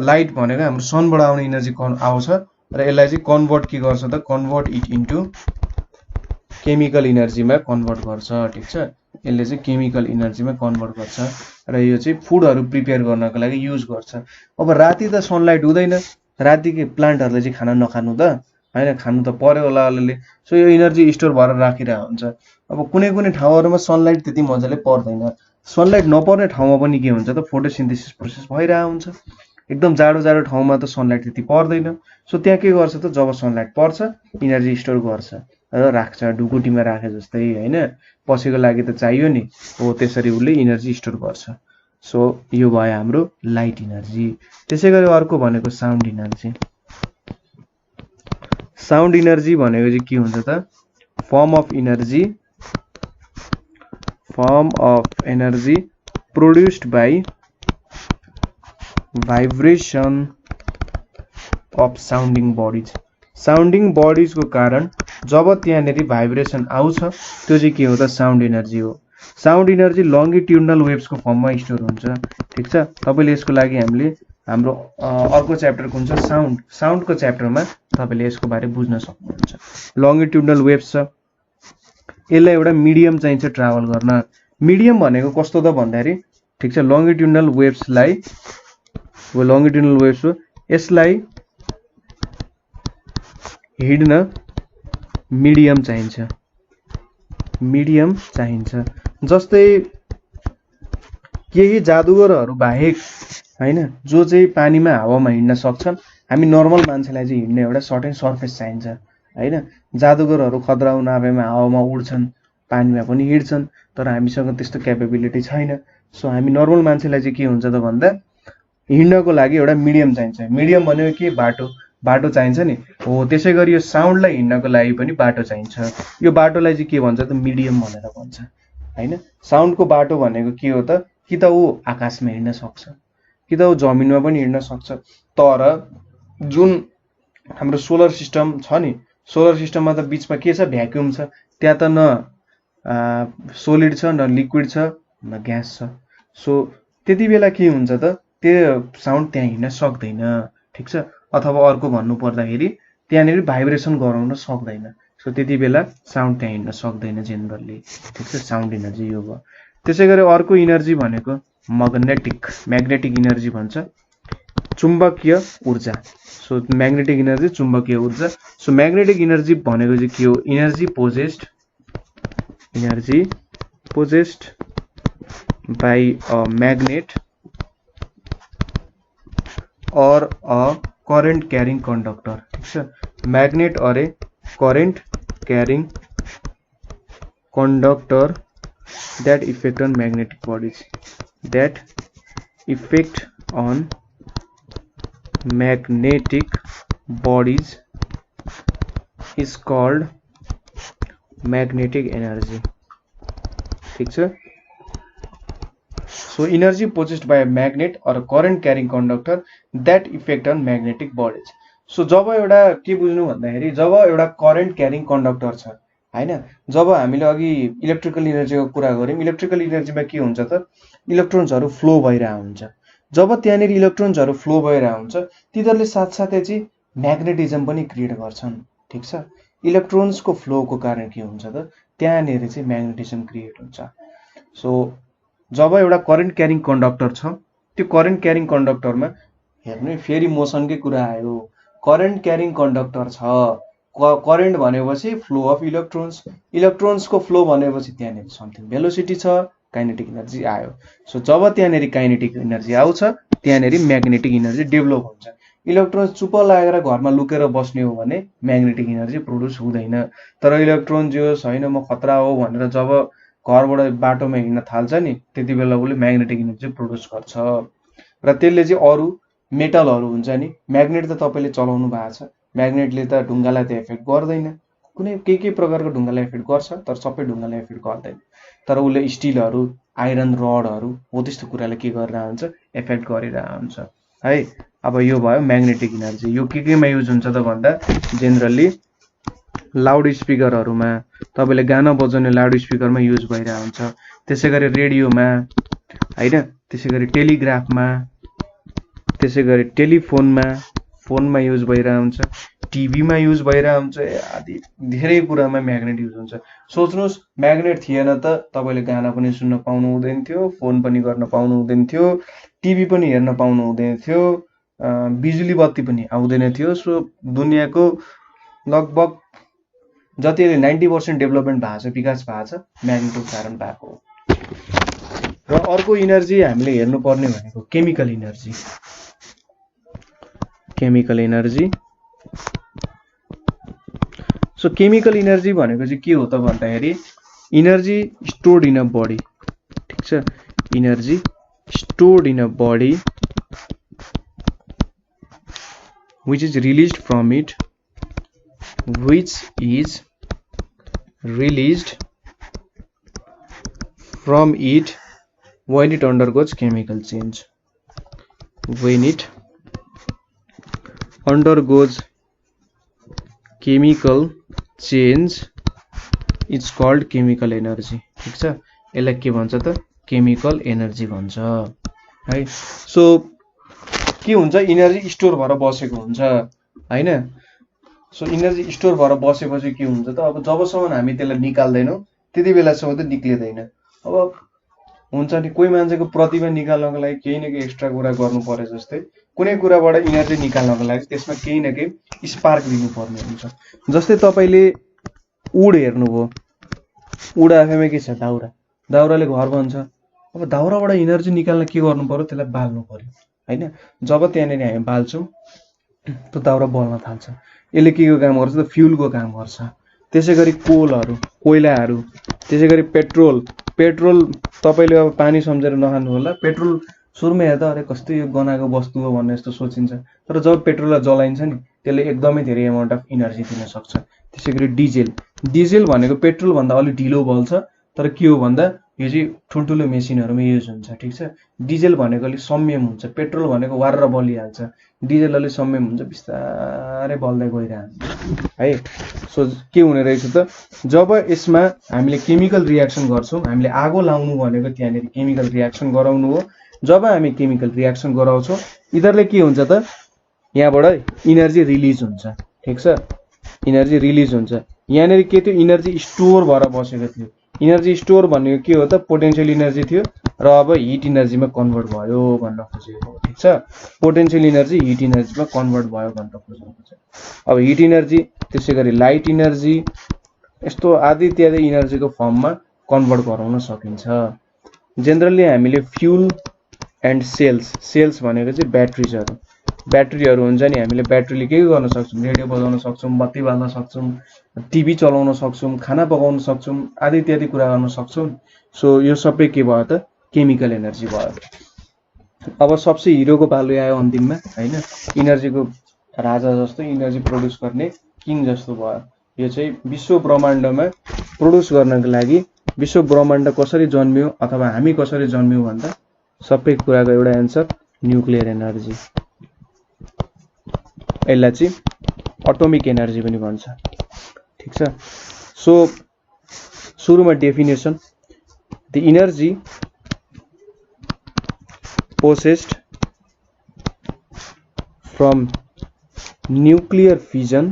लाइट भनेको हाम्रो सनबाट आउने एनर्जी आउँछ र यसलाई चाहिँ कन्भर्ट के गर्छ त कन्भर्ट इट इन्टु केमिकल एनर्जीमा कन्भर्ट गर्छ। ठिक छ। यसले चाहिँ केमिकल एनर्जीमा कन्भर्ट गर्छ र यो चाहिँ फुडहरु प्रिपेयर गर्नको लागि युज गर्छ। अब राति त सनलाइट हुँदैन, रातिकै प्लान्टहरुले चाहिँ खाना नखानु त हैन, खानु त पर्यो होला अलिअलि। सो यो एनर्जी स्टोर भएर राखिरहेको हुन्छ। अब कुनै कुनै ठाउँहरुमा सनलाइट त्यति मजाले पर्दैन, सनलाइट नपर्ने ठाउँमा पनि के हुन्छ त फोटोसिन्थेसिस प्रोसेस भइरहेको हुन्छ। एकदम जाडो जाडो ठाउँमा त सनलाइट त्यति पर्दैन। सो त्यहाँ के गर्छ त जब सनलाइट पर्छ एनर्जी स्टोर गर्छ र राख्छ, ढुकुटीमा राखे जस्तै हैन। पछिको लागि त चाहियो नि, हो त्यसरी उसले एनर्जी स्टोर गर्छ। सो यो भयो हाम्रो लाइट एनर्जी। त्यसैगरी अर्को भनेको साउन्ड एनर्जी। साउन्ड एनर्जी भनेको चाहिँ के हुन्छ त form of energy produced by vibration of sounding bodies. Sounding bodies को कारण जब त्यहाँनेरि भाइब्रेसन आउँछ त्यो चाहिँ के हो त साउन्ड एनर्जी हो। साउन्ड एनर्जी लंगिट्युडनल वेव्स को फर्ममा स्टोर हुन्छ। ठीक छ। तपाईले यसको लागि हामीले हाम्रो अर्को च्याप्टर कुन छ साउन्ड, साउन्डको च्याप्टरमा तपाईले यसको बारे बुझ्न सक्नुहुन्छ। लंगिट्युडनल वेव्स छ, यसलाई एउटा मिडियम चाहिन्छ ट्राभल गर्न। मिडियम भनेको कस्तो त भन्दाखेरि ठीक छ लंगिट्युडनल वेव्सलाई लंगिट्युडनल वेव्स हो, यसलाई हिड्न मिडियम चाहिन्छ, मिडियम चाहिन्छ। जस्तै केही जादुगरहरू बाहेक हैन जो चाहिँ पानीमा हावामा हिड्न सक्छन्, हामी नर्मल मान्छेलाई चाहिँ हिड्ने एउटा सर्टेन सर्फेस चाहिन्छ हैन। जादुगरहरू खतरा नाभेमा हावामा उड्छन्, पानीमा पनि हिड्छन्, तर हामीसँग त्यस्तो क्यापेबिलिटी छैन। सो हामी नर्मल मान्छेलाई चाहिँ के हुन्छ त भन्दा हिड्नको लागि एउटा मिडियम चाहिन्छ। मिडियम भनेको के बाटो, बाटो चाहिन्छ नि हो। त्यसैगरी यो साउन्डलाई हिड्नको लागि पनि बाटो चाहिन्छ। यो बाटोलाई चाहिँ के भन्छ त मिडियम भनेर भन्छ हैन। साउन्डको बाटो भनेको के हो त कि त ऊ आकाशमा हिड्न सक्छ कि त ऊ जमिनमा पनि हिड्न सक्छ। तर जुन हाम्रो सोलर सिस्टम छ नि, सोलर सिस्टममा त बीचमा के छ भ्याक्युम छ, त्यहाँ त न सोलिड छ न लिक्विड छ न ग्यास छ। सो त्यति बेला के हुन्छ त त्यो साउन्ड त्यहाँ हिड्न सक्दैन। ठीक छ। अथवा अर्को भन्नु पर्दाखेरि त्यहाँनेरि भाइब्रेसन गराउन सक्दैन। सो त्यति बेला साउन्ड त्यहाँ हिड्न सक्दैन जेनरली। ठीक छ। साउन्ड एनर्जी यो भयो। त्यसैगरी अर्को एनर्जी भनेको म्याग्नेटिक एनर्जी भन्छ, चुम्बकीय ऊर्जा। सो म्याग्नेटिक एनर्जी चुम्बकीय ऊर्जा। सो म्याग्नेटिक एनर्जी भनेको चाहिँ के हो energy possessed by a magnet or a current carrying conductor। ठीक छ। magnet or a current carrying conductor that effect on magnetic bodies, that effect on magnetic bodies is called magnetic energy। ठीक छ। So energy possessed by a magnet or a current carrying conductor that effect on magnetic bodies। So जब एउटा के बुझ्नु भन्दाखेरि जब एउटा current carrying conductor छ हैन, जब हामीले अघि इलेक्ट्रिकल एनर्जीको कुरा गर्यौं, इलेक्ट्रिकल एनर्जीमा के हुन्छ त इलेक्ट्रोन्सहरु फ्लो भइरहेको हुन्छ। जब त्यहाँनेरि इलेक्ट्रोन्सहरु फ्लो भइरहेको हुन्छ तिनीहरुले साथसाथै चाहिँ म्याग्नेटिजम पनि क्रिएट गर्छन्। ठीक छ। इलेक्ट्रोन्सको फ्लोको कारण के हुन्छ त त्यहाँनेरि चाहिँ म्याग्नेटिजम क्रिएट हुन्छ। सो जब एउटा करेन्ट क्यारिङ कन्डक्टर छ त्यो करेन्ट क्यारिङ कन्डक्टरमा हेर्नु फेरि मोसनकै कुरा आयो। करेन्ट क्यारिङ कन्डक्टर छ, करेन्ट भनेपछि फ्लो अफ इलेक्ट्रोन्स, इलेक्ट्रोन्सको फ्लो भनेपछि त्यहाँनिर समथिङ भेलोसिटी छ, काइनेटिक इनर्जी आयो। सो जब त्यहाँनिर काइनेटिक इनर्जी आउँछ त्यहाँनिर म्याग्नेटिक इनर्जी डेभलप हुन्छ। इलेक्ट्रोन चुप लागेर घरमा लुकेर बस्ने हो भने म्याग्नेटिक इनर्जी प्रोड्युस हुँदैन। तर इलेक्ट्रोन जो छैन म खतरा हो भनेर जब घरबाट बाटोमा हिँड्न थाल्छ नि त्यति बेला उसले म्याग्नेटिक इनर्जी प्रोड्युस गर्छ। र त्यसले चाहिँ अरू मेटलहरू हुन्छ नि, म्याग्नेट त तपाईँले चलाउनु भएको छ, म्याग्नेटले त ढुङ्गालाई त एफेक्ट गर्दैन, कुनै के प्रकारको ढुङ्गालाई एफेक्ट गर्छ तर सबै ढुङ्गालाई एफेक्ट गर्दैन। तर उसले स्टिलहरू, आइरन रडहरू हो त्यस्तो कुराले के गरिरहेको हुन्छ, एफेक्ट गरिरहेको हुन्छ है। अब यो भयो म्याग्नेटिक इनर्जी। यो केमा युज हुन्छ त भन्दा जेनरली लाउड स्पिकरहरूमा, तपाईँले गाना बजाउने लाउड स्पिकरमा युज भइरहेको हुन्छ, त्यसै गरी रेडियोमा होइन, त्यसै गरी टेलिग्राफमा, त्यसै गरी फोनमा युज भइरहेको हुन्छ, टिभीमा युज भइरहेको हुन्छ, आदि धेरै कुरामा म्याग्नेट युज हुन्छ। सोच्नुहोस् म्याग्नेट थिएन त तपाईँले गाना पनि सुन्न पाउनु हुँदैन थियो, फोन पनि गर्न पाउनु हुँदैन थियो, टिभी पनि हेर्न पाउनु हुँदैन थियो, बिजुली बत्ती पनि आउँदैन थियो। सो दुनियाँको लगभग जति अहिले 90% डेभलपमेन्ट भएको छ, विकास भएको छ, म्याग्नेटको कारण भएको हो। र अर्को इनर्जी हामीले हेर्नुपर्ने भनेको chemical energy. Chemical energy. So chemical energy भनेको चाहिँ के हो त भन्दाखेरि energy stored in a body, ठिक छ, energy stored in a body which is released from it, which is released from it when it undergoes chemical change. When it undergoes chemical change it's called chemical energy, ठीक छ। यसलाई के भन्छ त chemical energy भन्छ है। So के हुन्छ, इनर्जी स्टोर भएर बसेको हुन्छ हैन। सो इनर्जी स्टोर भएर बसेपछि के हुन्छ त, अब जबसम्म हामी त्यसलाई निकाल्दैनौँ त्यति बेलासम्म त निक्लिँदैन। अब हुन्छ नि कोही मान्छेको प्रतिभा निकाल्नको लागि केही न केही एक्स्ट्रा कुरा गर्नु पर्यो जस्तै कुनै कुराबाट इनर्जी निकाल्नको लागि त्यसमा केही न केही स्पार्क दिनुपर्ने हुन्छ। जस्तै तपाईँले उड हेर्नुभयो, उड आफैमा के छ, दाउराले घर बन्छ। अब दाउराबाट इनर्जी निकाल्न के गर्नु पर्यो, त्यसलाई बाल्नु पर्यो हैन। जब त्यहाँनिर हामी बाल्छौँ त्यो दाउरा बल्न थाल्छ। यसले के को काम गर्छ त, फ्युलको काम गर्छ। त्यसै गरी कोलहरू, कोइलाहरू, त्यसै गरी पेट्रोल तपाईँले अब पानी सम्झेर नखानु होला। पेट्रोल सुरुमा हेर्दा अरे कस्तो यो गनाएको वस्तु हो भन्ने जस्तो सोचिन्छ, तर जब पेट्रोललाई जलाइन्छ नि त्यसले एकदमै धेरै एमाउन्ट अफ इनर्जी दिन सक्छ। त्यसै गरी डिजेल भनेको पेट्रोलभन्दा अलिक ढिलो बल्छ, तर के हो भन्दा यो चाहिँ ठुल्ठुलो मेसिनहरूमा युज हुन्छ, ठिक छ। डिजेल भनेको अलिक संयम हुन्छ, पेट्रोल भनेको वार बलिहाल्छ, डिजेल अलिक संयम हुन्छ, बिस्तारै बल्दै गइरहन्छ है। सो के हुने रहेछ त, जब यसमा हामीले केमिकल रियाक्सन गर्छौँ, हामीले आगो लाउनु भनेको त्यहाँनिर केमिकल रियाक्सन गराउनु हो। जब हामी केमिकल रियाक्सन गराउँछौँ यिनीहरूले के हुन्छ त, यहाँबाट इनर्जी रिलिज हुन्छ, ठिक छ, इनर्जी रिलिज हुन्छ। यहाँनिर के थियो, इनर्जी स्टोर भएर बसेको थियो। इनर्जी स्टोर भनेको के हो त, पोटेन्सियल इनर्जी थियो र अब हिट इनर्जीमा कन्भर्ट भयो भन्न खोजेको, ठिक छ। पोटेन्सियल इनर्जी हिट इनर्जीमा कन्भर्ट भयो भन्न खोजेको छ। अब हिट इनर्जी, त्यसै गरी लाइट इनर्जी, यस्तो आदि इत्यादि इनर्जीको फर्ममा कन्भर्ट गराउन सकिन्छ। जेनरली हामीले फ्युल एन्ड सेल्स भनेको चाहिँ ब्याट्रीहरू हुन्छ नि, हामीले ब्याट्रीले के गर्न सक्छौँ, रेडियो बजाउन सक्छौँ, बत्ती बाल्न सक्छौँ, टिभी चलाउन सक्छौँ, खाना पकाउन सक्छौँ, आदि इत्यादि कुरा गर्न सक्छौँ। सो यो सबै के भयो त, केमिकल एनर्जी भयो। अब सबसे हिरोको पालो आयो अन्तिममा हैन, इनर्जीको राजा जस्तो, इनर्जी प्रोड्युस गर्ने किङ जस्तो भयो। यो चाहिँ विश्व ब्रह्माण्डमा प्रोड्युस गर्नको लागि विश्व ब्रह्माण्ड कसरी जन्मियो अथवा हामी कसरी जन्मियो भन्दा सबै कुराको एउटा एन्सर न्युक्लियर एनर्जी। यसलाई चाहिँ एटोमिक एनर्जी पनि भन्छ, ठिक छ। सो सुरुमा definition, the energy possessed from nuclear fission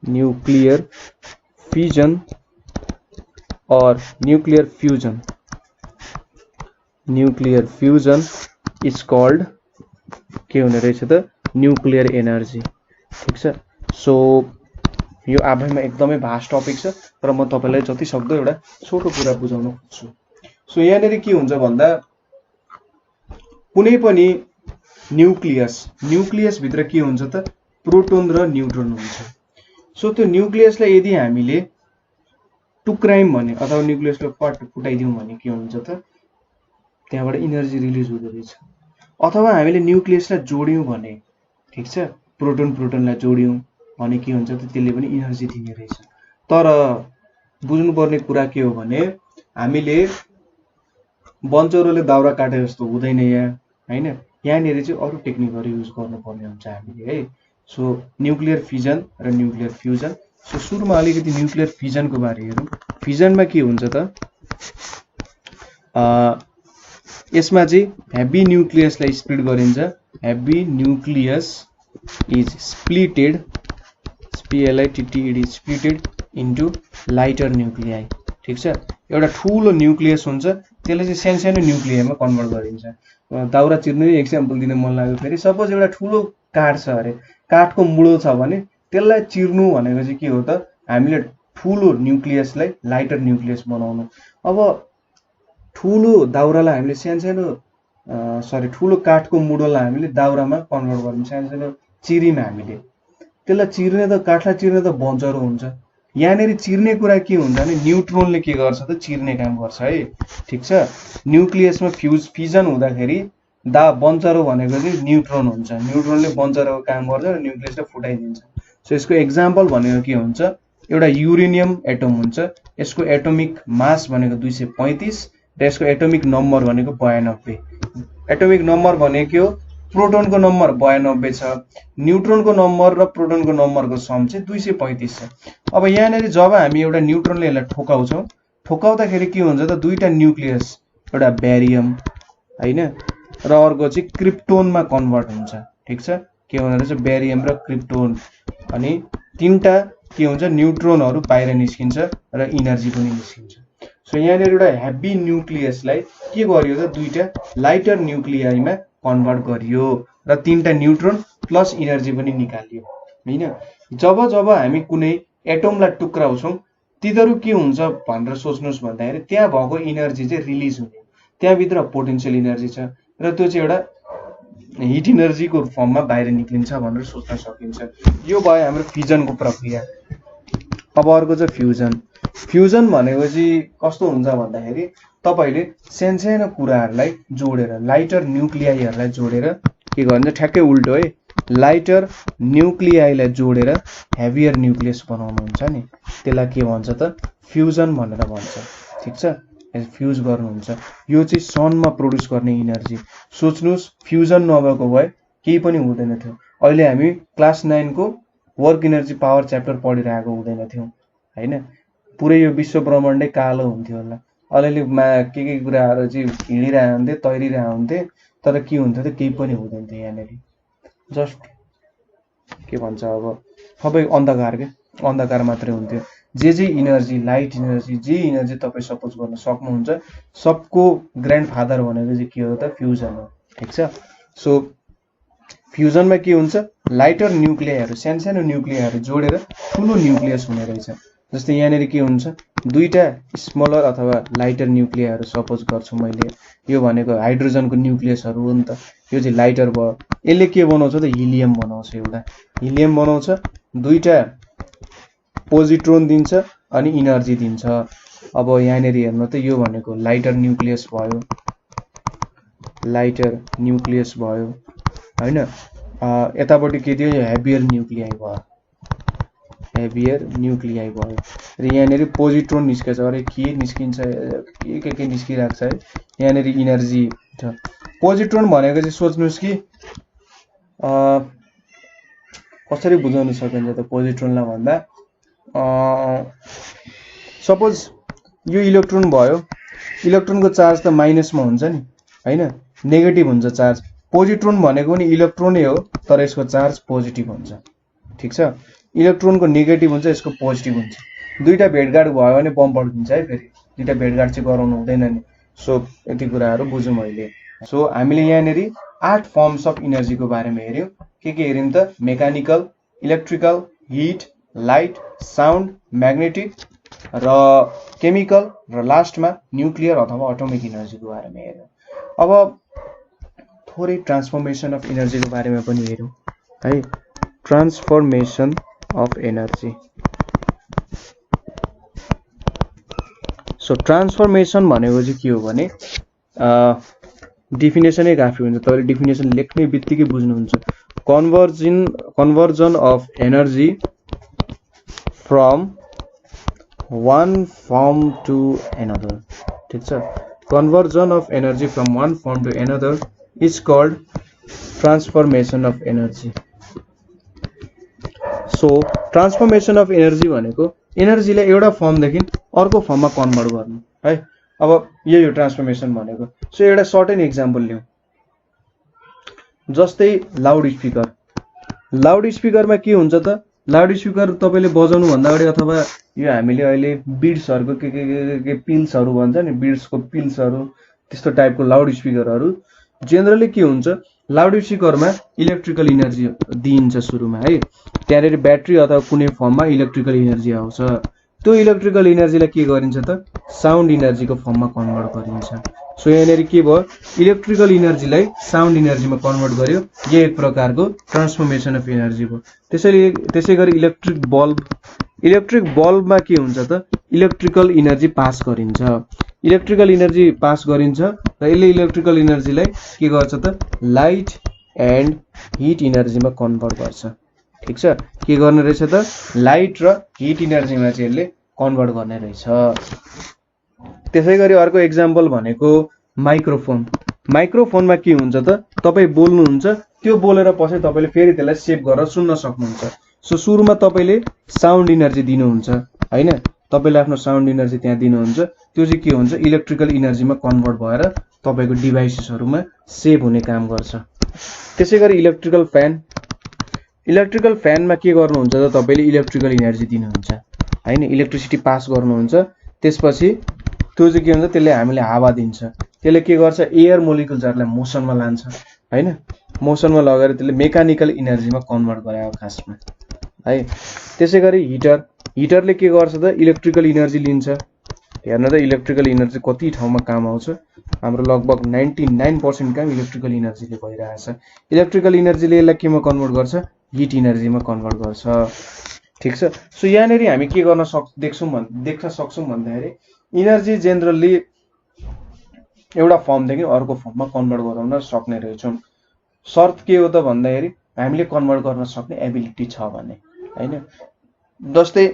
nuclear fission or nuclear fusion is called के हुने रहेछ त न्युक्लियर एनर्जी। ठीक छ। सो यो आफैमा एकदमै भास्ट टपिक छ, तर म तपाईलाई जति सक्दो एउटा छोटो कुरा बुझाउन खोज्छु। सो यहाँनेरि के हुन्छ भन्दा कुनै पनि न्युक्लियस भित्र के हुन्छ त प्रोटोन र न्यूट्रोन हुन्छ। सो त्यो न्युक्लियसलाई यदि हामीले टुक्रायौं भने अथवा न्युक्लियसलाई फुटाइदियौं भने के हुन्छ त त्यहाँबाट इनर्जी रिलिज हुँदो रहेछ। अथवा हामीले न्युक्लियसलाई जोड्यौं भने, ठीक छ, प्रोटोनलाई जोड्यौं भने के हुन्छ त त्यसले पनि इनर्जी दिने रहेछ। तर बुझ्नुपर्ने कुरा के हो भने हामीले बन्चरोले दाउरा काटे जस्तो हुँदैन यहाँ, हैन। यहाँनेरि चाहिँ अरु टेक्निकहरु युज गर्नुपर्ने हुन्छ हामीले है। सो न्युक्लियर फिजन र न्युक्लियर फ्युजन। सो सुरुमा अलिकति न्युक्लियर फिजनको बारे हेरौं। फिजनमा के हुन्छ त यसमा चाहिँ हेभी न्युक्लियसलाई स्प्लिट गरिन्छ। Heavy nucleus is splitted splitted into lighter nuclei. ठीक छ। एउटा ठूलो न्युक्लियस हुन्छ, त्यसले चाहिँ सानो न्युक्लियमा कन्भर्ट गरिन्छ। दाउरा चिर्ने एक्जाम्पल दिन मन लाग्यो फेरि। सपोज एउटा ठूलो काठ छ अरे, काठको मुडो छ भने त्यसलाई चिर्नु भनेको चाहिँ के हो त हामीले ठूलो न्युक्लियसलाई लाइटर न्युक्लियस बनाउनु। अब ठूलो दाउरालाई हामीले सानो ठूलो काठको मुडोलाई हामीले दाउरामा कन्भर्ट गर्नु, सानो चिरीमा हामीले त्यसलाई चिर्ने त काठलाई चिर्ने त बन्चरो हुन्छ। यहाँनेरि चिर्ने कुरा के हुन्छ भने न्यूट्रोनले के गर्छ त चिर्ने काम गर्छ है। ठीक छ। न्युक्लियसमा फिजन हुँदाखेरि बन्चरो भनेको चाहिँ न्यूट्रोन हुन्छ। न्यूट्रोनले बन्चरोको काम गर्छ र न्युक्लियसलाई फुटाइदिन्छ। सो यसको एक्जाम्पल भनेको के हुन्छ, एउटा युरेनियम एटम हुन्छ, यसको एटोमिक मास भनेको 235 र यसको एटोमिक नम्बर भनेको 92। एटोमिक नम्बर भनेको के हो, प्रोटोनको नम्बर 92 छ, न्यूट्रोनको नम्बर र प्रोटोनको नम्बरको सम चाहिँ 235 छ। अब यहाँनेरि जब हामी एउटा न्यूट्रोनले यसलाई ठोकाउँछौं, ठोकाउँदाखेरि के हुन्छ त दुईटा न्युक्लियस, एउटा ब्यारियम हैन र अर्को चाहिँ क्रिप्टोनमा कन्भर्ट हुन्छ। ठीक छ। के हुँदो रहेछ ब्यारियम र क्रिप्टोन। अनि तीनटा के हुन्छ न्यूट्रोनहरु बाहिर निस्किन्छ र इनर्जी पनि निस्किन्छ। सो यहाँनेरि एउटा हेभी न्युक्लियसलाई के गरियो त दुईटा लाइटर न्युक्लियाईमा कन्भर्ट गरियो र तीनटा न्यूट्रोन प्लस इनर्जी पनि निकालियो हैन। जब हामी कुनै एटमलाई टुक्राउँछौं तिनीहरु के हुन्छ भनेर सोच्नुस् भन्दाखेरि त्यहाँ भएको इनर्जी चाहिँ रिलिज हुने, त्यहाँ भित्र पोटेन्शियल इनर्जी छ र त्यो चाहिँ एउटा हिट इनर्जीको फर्ममा बाहिर निक्लिन्छ भनेर सोच्न सकिन्छ। यो भयो हाम्रो फिजनको प्रक्रिया। अब अर्को चाहिँ फ्युजन। फ्युजन भनेको चाहिँ कस्तो हुन्छ भन्दाखेरि तपाईले सानो कुराहरुलाई जोडेर, लाइटर न्युक्लियाईहरुलाई जोडेर के गर्नुहुन्छ, ठ्याक्कै उल्टो है, लाइटर न्युक्लियाईलाई जोडेर हेभियर न्युक्लियस बनाउनुहुन्छ नि, त्यसलाई के भन्छ त फ्युजन भनेर भन्छ। ठीक छ। फ्युज गर्नुहुन्छ। यो चाहिँ सनमा प्रोड्युस गर्ने इनर्जी। सोच्नुस् फ्युजन नभएको भए केही पनि हुँदैन थियो। अहिले हामी क्लास 9 को वर्क एनर्जी पावर च्याप्टर पढिरहेको हुँदैन थियौ हैन। पुरै यो विश्व ब्रह्माण्डै कालो हुन्थ्यो होला। अलिअलि के कुराहरु चाहिँ हिँडिरहेको हुन्थे, तैरिरहेको हुन्थे, तर के हुन्थ्यो त केही पनि हुँदैन थियो। यहाँनेरि जस्ट के भन्छ अब सबै अन्धकार मात्रै हुन्थ्यो। जे इनर्जी, लाइट इनर्जी, जे इनर्जी तपाई सपोज गर्न सक्नुहुन्छ, सबको ग्रान्डफादर भनेको चाहिँ के हो त फ्युजन हो। ठीक छ। सो फ्युजनमा के हुन्छ, लाइटर न्युक्लियाईहरु, सानो न्युक्लियाईहरु जोडेर ठूलो न्युक्लियस हुने रहेछ। जस्तै यहाँनेरि के हुन्छ, दुईटा स्मलर अथवा लाइटर न्युक्लियाईहरु सपोज गर्छु मैले। यो भनेको हाइड्रोजनको न्युक्लियसहरु हो नि त। यो चाहिँ लाइटर भयो। यसले के बनाउँछ त हिलियम बनाउँछ। एउटा हिलियम बनाउँछ, दुईटा पोजिट्रोन दिन्छ अनि इनर्जी दिन्छ। अब यहाँनेरि हेर्नु त यो भनेको लाइटर न्युक्लियस भयो, हैन। यतापट्टि के दियो, हेभियर न्युक्लियाई भयो र यहाँनेरि पोजिट्रोन निस्केछ। अरे के निस्किन्छ, के निस्किरहेको छ है। यहाँनेरि इनर्जी छ। पोजिट्रोन भनेको चाहिँ सोच्नुस् कि कसरी बुझाउन सकिन्छ त पोजिट्रोनलाई भन्दा, सपोज यो इलेक्ट्रोन भयो, इलेक्ट्रोनको चार्ज त माइनसमा हुन्छ नि हैन, नेगेटिभ हुन्छ चार्ज। पोजिट्रोन भनेको पनि इलेक्ट्रोनै हो तर यसको चार्ज पोजिटिभ हुन्छ। ठीक छ। इलेक्ट्रोनको नेगेटिभ हुन्छ, यसको पोजिटिभ हुन्छ। दुईटा भेटघाट भयो भने बम पड्किन्छ है, फेरि दुईटा भेटघाट चाहिँ गराउनु हुँदैन नि। सो यति कुराहरू बुझौँ अहिले। सो हामीले यहाँनिर 8 फर्म्स अफ इनर्जीको बारेमा हेऱ्यौँ। के हेऱ्यौँ त? Mechanical, electrical, hit, light, sound, magnetic र केमिकल र लास्टमा न्युक्लियर अथवा एटोमिक इनर्जीको बारेमा हेऱ्यौँ। अब थोरै ट्रान्सफर्मेसन अफ इनर्जीको बारेमा पनि हेरौँ है। Transformation of energy. So transformation भनेको चाहिँ के हो भने डिफिनेसनै काफी हुन्छ, तपाईँले डिफिनेसन लेख्ने बित्तिकै बुझ्नुहुन्छ। Conversion of energy from one form to another. ठिक छ, conversion of energy from one form to another is called transformation of energy. So transformation of energy भनेको एनर्जीलाई एउटा फर्मदेखि अर्को फर्ममा कन्भर्ट गर्नु है। अब यही हो ट्रान्सफर्मेसन भनेको। सो एउटा सर्ट एन्ड इक्जाम्पल लिउँ, जस्तै लाउड स्पिकर। लाउड स्पिकरमा के हुन्छ त? लाउड स्पिकर तपाईँले बजाउनु भन्दा अगाडि अथवा यो हामीले अहिले बिड्सहरूको के पिल्सहरू भन्छ नि, बिड्सको पिल्सहरू त्यस्तो टाइपको लाउड स्पिकरहरू जेनरली के हुन्छ, लाउड स्पिकरमा इलेक्ट्रिकल इनर्जी दिइन्छ सुरुमा है। त्यहाँनिर ब्याट्री अथवा कुनै फर्ममा इलेक्ट्रिकल इनर्जी आउँछ। त्यो इलेक्ट्रिकल इनर्जीलाई के गरिन्छ त? साउन्ड इनर्जीको फर्ममा कन्भर्ट गरिन्छ। सो यहाँनिर के भयो? इलेक्ट्रिकल इनर्जीलाई साउन्ड इनर्जीमा कन्भर्ट गर्यो। यो एक प्रकारको ट्रान्सफर्मेसन अफ एनर्जी भयो। त्यसै गरी इलेक्ट्रिक बल्बमा के हुन्छ त? इलेक्ट्रिकल इनर्जी पास गरिन्छ। इलेक्ट्रिकल इनर्जी पास गरिन्छ र यसले इलेक्ट्रिकल इनर्जीलाई के गर्छ त? लाइट एन्ड हिट इनर्जीमा कन्भर्ट गर्छ। ठिक छ, के गर्ने रहेछ त? लाइट र हिट इनर्जीमा चाहिँ यसले कन्भर्ट गर्ने रहेछ। त्यसै गरी अर्को एक्जाम्पल भनेको माइक्रोफोन। माइक्रोफोनमा के हुन्छ त? तपाईँ बोल्नुहुन्छ, त्यो बोलेर पछि तपाईँले फेरि त्यसलाई सेभ गरेर सुन्न सक्नुहुन्छ। सो सुरुमा तपाईँले साउन्ड इनर्जी दिनुहुन्छ होइन, तपाईँले आफ्नो साउन्ड इनर्जी त्यहाँ दिनुहुन्छ। त्यो चाहिँ के हुन्छ? इलेक्ट्रिकल इनर्जीमा कन्भर्ट भएर तपाईँको डिभाइसेसहरूमा सेभ हुने काम गर्छ। त्यसै गरी इलेक्ट्रिकल फ्यान। इलेक्ट्रिकल फ्यानमा के गर्नुहुन्छ त? तपाईँले इलेक्ट्रिकल इनर्जी दिनुहुन्छ होइन, इलेक्ट्रिसिटी पास गर्नुहुन्छ। त्यसपछि त्यो चाहिँ के हुन्छ? त्यसले हामीले हावा दिन्छ। त्यसले के गर्छ? एयर मोलिकुल्सहरूलाई मोसनमा लान्छ होइन, मोसनमा लगेर त्यसले मेकानिकल इनर्जीमा कन्भर्ट गरायो खासमा है। त्यसै गरी हिटरले के गर्छ त? इलेक्ट्रिकल इनर्जी लिन्छ। हेर्न त इलेक्ट्रिकल इनर्जी कति ठाउँमा काम आउँछ। हाम्रो लगभग 99% काम इलेक्ट्रिकल इनर्जीले भइरहेछ। इलेक्ट्रिकल इनर्जीले यसलाई केमा कन्भर्ट गर्छ? हिट इनर्जीमा कन्भर्ट गर्छ। ठिक छ, सो यहाँनिर हामी के गर्न देख्न सक्छौँ भन्दाखेरि इनर्जी जेनरली एउटा फर्मदेखि अर्को फर्ममा कन्भर्ट गराउन सक्ने रहेछौँ। शर्त के हो त भन्दाखेरि हामीले कन्भर्ट गर्न सक्ने एबिलिटी छ भने होइन। जस्तै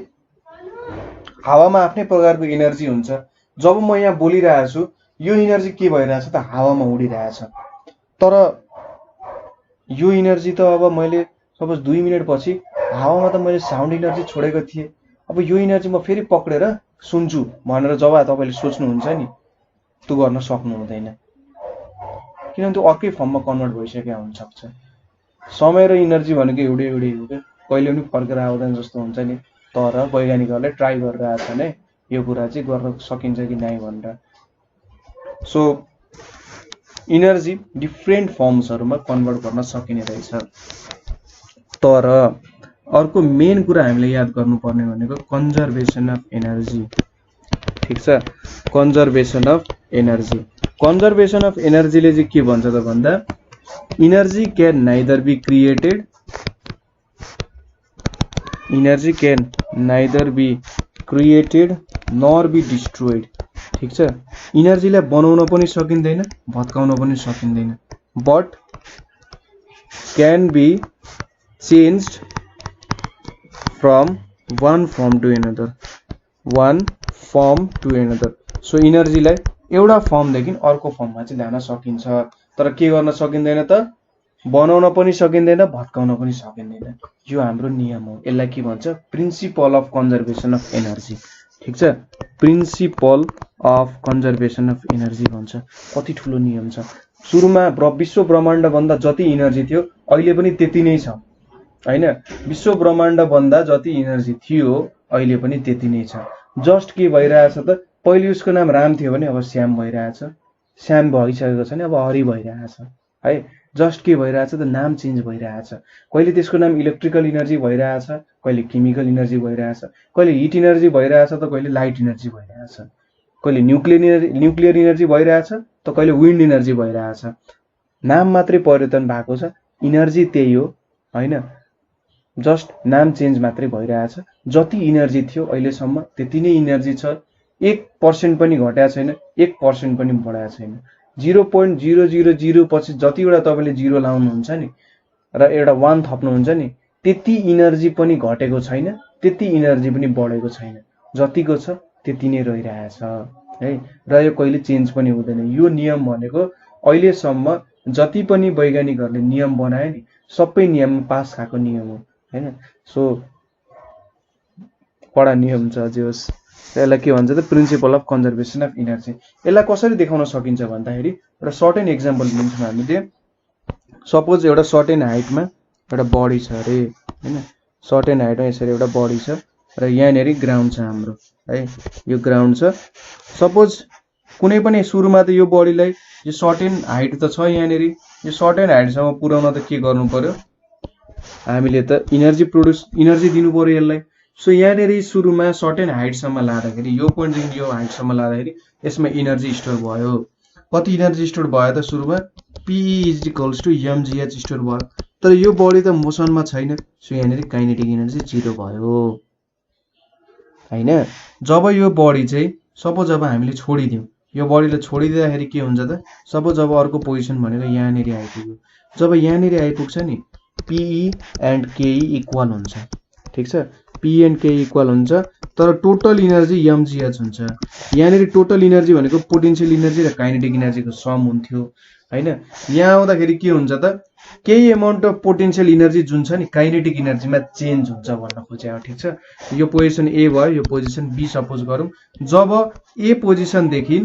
हावामा आफ्नै प्रकारको इनर्जी हुन्छ। जब म यहाँ बोलिरहेको छु यो इनर्जी के भइरहेछ त? हावामा उडिरहेछ। तर यो इनर्जी त अब मैले सपोज 2 मिनट पछि हावामा त मैले साउन्ड इनर्जी छोडेको थिएँ। अब यो इनर्जी म फेरि पक्रेर सुन्छु भनेर जब तपाईँले सोच्नुहुन्छ नि, त्यो गर्न सक्नु हुँदैन, किनभने त्यो अर्कै फर्ममा कन्भर्ट भइसकेको हुनसक्छ। समय र इनर्जी भनेको एउटै हो क्या, कहिले पनि फर्केर आउँदैन जस्तो हुन्छ नि। तर वैज्ञानिकहरूले ट्राई गरिरहेको छन् है यो कुरा चाहिँ गर्न सकिन्छ कि नै भनेर। सो इनर्जी डिफ्रेन्ट फर्म्सहरूमा कन्भर्ट गर्न सकिने रहेछ। तर अर्को मेन कुरा हामीले याद गर्नुपर्ने भनेको कन्जर्भेसन अफ एनर्जी। ठिक छ, conservation of energy. Conservation of एनर्जीले चाहिँ के भन्छ त भन्दा energy can neither be created, energy can neither be created nor be destroyed. ठिक छ, इनर्जीलाई बनाउन पनि सकिँदैन, भत्काउन पनि सकिँदैन, but can be changed from one form to another, one form to another. So इनर्जीलाई एउटा फर्मदेखि अर्को फर्ममा चाहिँ ल्याउन सकिन्छ। तर के गर्न सकिँदैन त? बनाउन पनि सकिँदैन, भत्काउन पनि सकिँदैन। यो हाम्रो नियम हो। यसलाई के भन्छ? Principal of conservation of energy. ठिक छ, principal of conservation of energy भन्छ। कति ठुलो नियम छ। सुरुमा विश्व ब्रह्माण्ड भन्दा जति इनर्जी थियो अहिले पनि त्यति नै छ हैन। विश्व ब्रह्माण्ड भन्दा जति इनर्जी थियो अहिले पनि त्यति नै छ। जस्ट के भइरहेछ त, पहिले उसको नाम राम थियो भने अब श्याम भइरहेछ, श्याम भइसकेको छ भने अब हरि भइरहेछ है। जस्ट के भइरहेछ त, नाम चेन्ज भइरहेछ। कहिले त्यसको नाम इलेक्ट्रिकल इनर्जी भइरहेछ, कहिले केमिकल इनर्जी भइरहेछ, कहिले हिट इनर्जी भइरहेछ त कहिले लाइट इनर्जी भइरहेछ, कहिले न्युक्लियर इनर्जी भइरहेछ त कहिले विन्ड इनर्जी भइरहेछ। नाम मात्रै परिवर्तन भएको छ, इनर्जी त्यही हो हैन, जस्ट नाम चेन्ज मात्रै भइरहेछ। जति इनर्जी थियो अहिलेसम्म त्यति नै इनर्जी छ, 1% पनि घटेको छैन, 1% पनि बढाएको छैन। 0.000 पछि जतिवटा तपाईँले जिरो लाउनुहुन्छ नि र एउटा 1 थप्नुहुन्छ नि, त्यति इनर्जी पनि घटेको छैन, त्यति इनर्जी पनि बढेको छैन। जतिको छ त्यति नै रहिरहेछ है, र यो कहिले चेन्ज पनि हुँदैन। यो नियम भनेको अहिलेसम्म जति पनि वैज्ञानिकहरूले नियम बनाए नि, सबै नियममा पास खाएको नियम हो हैन। सो कडा नियम छ। जे होस्, यसलाई के भन्छ त, principal of conservation of energy. यसलाई कसरी देखाउन सकिन्छ भन्दाखेरि एउटा सर्टेन एक्जाम्पल लिन्छौँ हामीले। सपोज एउटा सर्टेन हाइटमा एउटा बडी छ अरे हैन, सर्टेन हाइटमा यसरी एउटा बडी छ र यहाँनेरि ग्राउन्ड छ हाम्रो है, यो ग्राउन्ड छ। सपोज कुनै पनि सुरुमा त यो बडीलाई यो सर्टेन हाइट त छ यहाँनेरि, यो सर्टेन हाइटसम्म पुर्याउन त के गर्नु पर्यो, हामीले त इनर्जी दिनु पर्यो यसलाई। सो यहाँनेरि सुरुमा सर्टेन हाइटसम्म लाँदाखेरि, यो पोइन्टदेखि यो हाइटसम्म लाँदाखेरि यसमा इनर्जी स्टोर भयो। कति इनर्जी स्टोर भयो त सुरुमा, PE is equals to mgh store भयो। तर यो बडी त मोसनमा छैन, सो यहाँनेरि काइनेटिक इनर्जी 0 भयो हैन। जब यो बडी चाहिँ सपोज अब हामीले छोडिदिउँ, यो बडीलाई छोडिदिँदाखेरि के हुन्छ त, सपोज अब अर्को पोजिसन भनेको यहाँनेरि आइपुग्यो। जब यहाँनेरि आइपुग्छ नि, PE एन्ड KE इक्वल हुन्छ, ठिक छ, PE एन्ड KE इक्वल हुन्छ, तर टोटल इनर्जी mgh हुन्छ। यहाँनेरि टोटल इनर्जी भनेको पोटेन्शियल इनर्जी र काइनेटिक इनर्जीको सम हुन्थ्यो हैन। यहाँ आउँदाखेरि के हुन्छ त, केही एमाउन्ट अफ पोटेन्शियल इनर्जी जुन छ नि काइनेटिक इनर्जीमा चेन्ज हुन्छ भन्न खोजेको, ठिक छ। यो पोजिसन A भयो, यो पोजिसन B सपोज गरौँ। जब A पोजिसनदेखि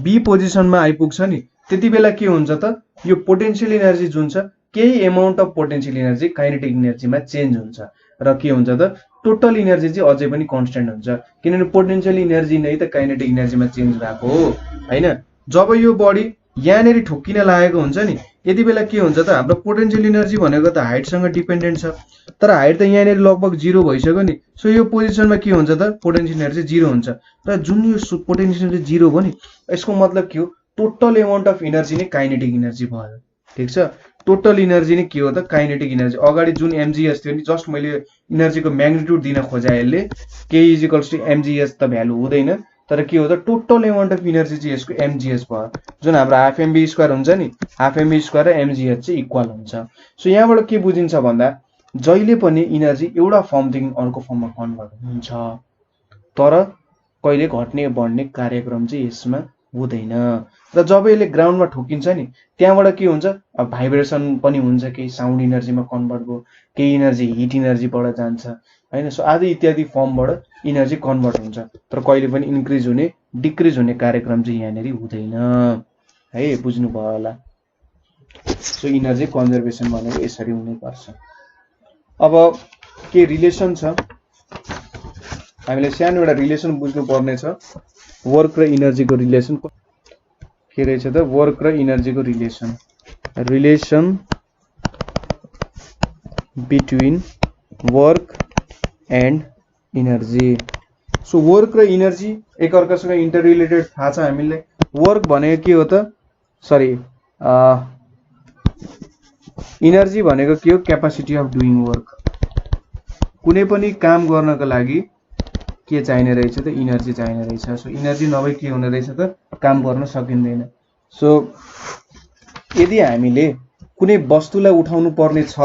B पोजिसनमा आइपुग्छ नि, त्यति बेला के हुन्छ त, यो पोटेन्शियल इनर्जी जुन छ, केही amount of potential energy kinetic इनर्जीमा चेन्ज हुन्छ र के हुन्छ त, टोटल इनर्जी चाहिँ अझै पनि कन्स्टेन्ट हुन्छ, किनभने पोटेन्शियल इनर्जी नै त काइनेटिक इनर्जीमा चेन्ज भएको हो हैन। जब यो बडी यहाँनेरि ठोक्किन लागेको हुन्छ नि, यति बेला के हुन्छ त, हाम्रो पोटेन्शियल इनर्जी भनेको त हाइटसँग डिपेन्डेन्ट छ, तर हाइट त यहाँनेरि लगभग 0 भइसक्यो नि। सो यो पोजिसनमा के हुन्छ त, पोटेन्शियल इनर्जी 0 हुन्छ, र जुन यो पोटेन्शियल इनर्जी 0 भयो नि, यसको मतलब के हो, टोटल एमाउन्ट अफ इनर्जी नै काइनेटिक इनर्जी भयो, ठिक छ। टोटल इनर्जी नै के हो त, काइनेटिक इनर्जी। अगाडि जुन mgh थियो नि, जस्ट मैले इनर्जीको म्याग्निट्युड दिन खोजे, यसले K is equals to mgh त भ्यालु हुँदैन, तर के हो त, टोटल एमाउन्ट अफ इनर्जी चाहिँ यसको mgh भयो। जुन हाम्रो हाफ mv² हुन्छ नि, हाफ mv² र mgh चाहिँ इक्वल हुन्छ। सो यहाँबाट के बुझिन्छ भन्दा, जहिले पनि इनर्जी एउटा फर्मदेखि अर्को फर्ममा कन्भर्ट हुन्छ, तर कहिले घट्ने बढ्ने कार्यक्रम चाहिँ यसमा हुँदैन। र जब यसले ग्राउन्डमा ठोकिन्छ नि, त्यहाँबाट के हुन्छ, अब भाइब्रेसन पनि हुन्छ, केही साउन्ड इनर्जीमा कन्भर्ट भयो, केही इनर्जी हिट इनर्जीबाट जान्छ हैन। सो आदि इत्यादि फर्मबाट इनर्जी कन्भर्ट हुन्छ, तर कहिले पनि इन्क्रिज हुने डिक्रिज हुने कार्यक्रम चाहिँ यहाँनेरि हुँदैन है, बुझ्नुभयो होला। सो इनर्जी कन्जर्भेसन भनेको यसरी हुने गर्छ। अब के रिलेसन छ, हामीले सानो एउटा रिलेसन बुझ्नु पर्ने छ, वर्क र इनर्जीको रिलेसन के रहेछ त, वर्क र इनर्जीको relation, relation between work and energy. So work र इनर्जी एकअर्कासँग इन्टर रिलेटेड थाहा छ हामीलाई। वर्क भनेको के हो त, सरी इनर्जी भनेको के हो, क्यापासिटी अफ डुइङ वर्क। कुनै पनि काम गर्नको लागि के चाहिने रहेछ त, इनर्जी चाहिने रहेछ। सो इनर्जी नभए के हुने रहेछ त, काम गर्न सकिँदैन। सो यदि हामीले कुनै वस्तुलाई उठाउनु पर्ने छ,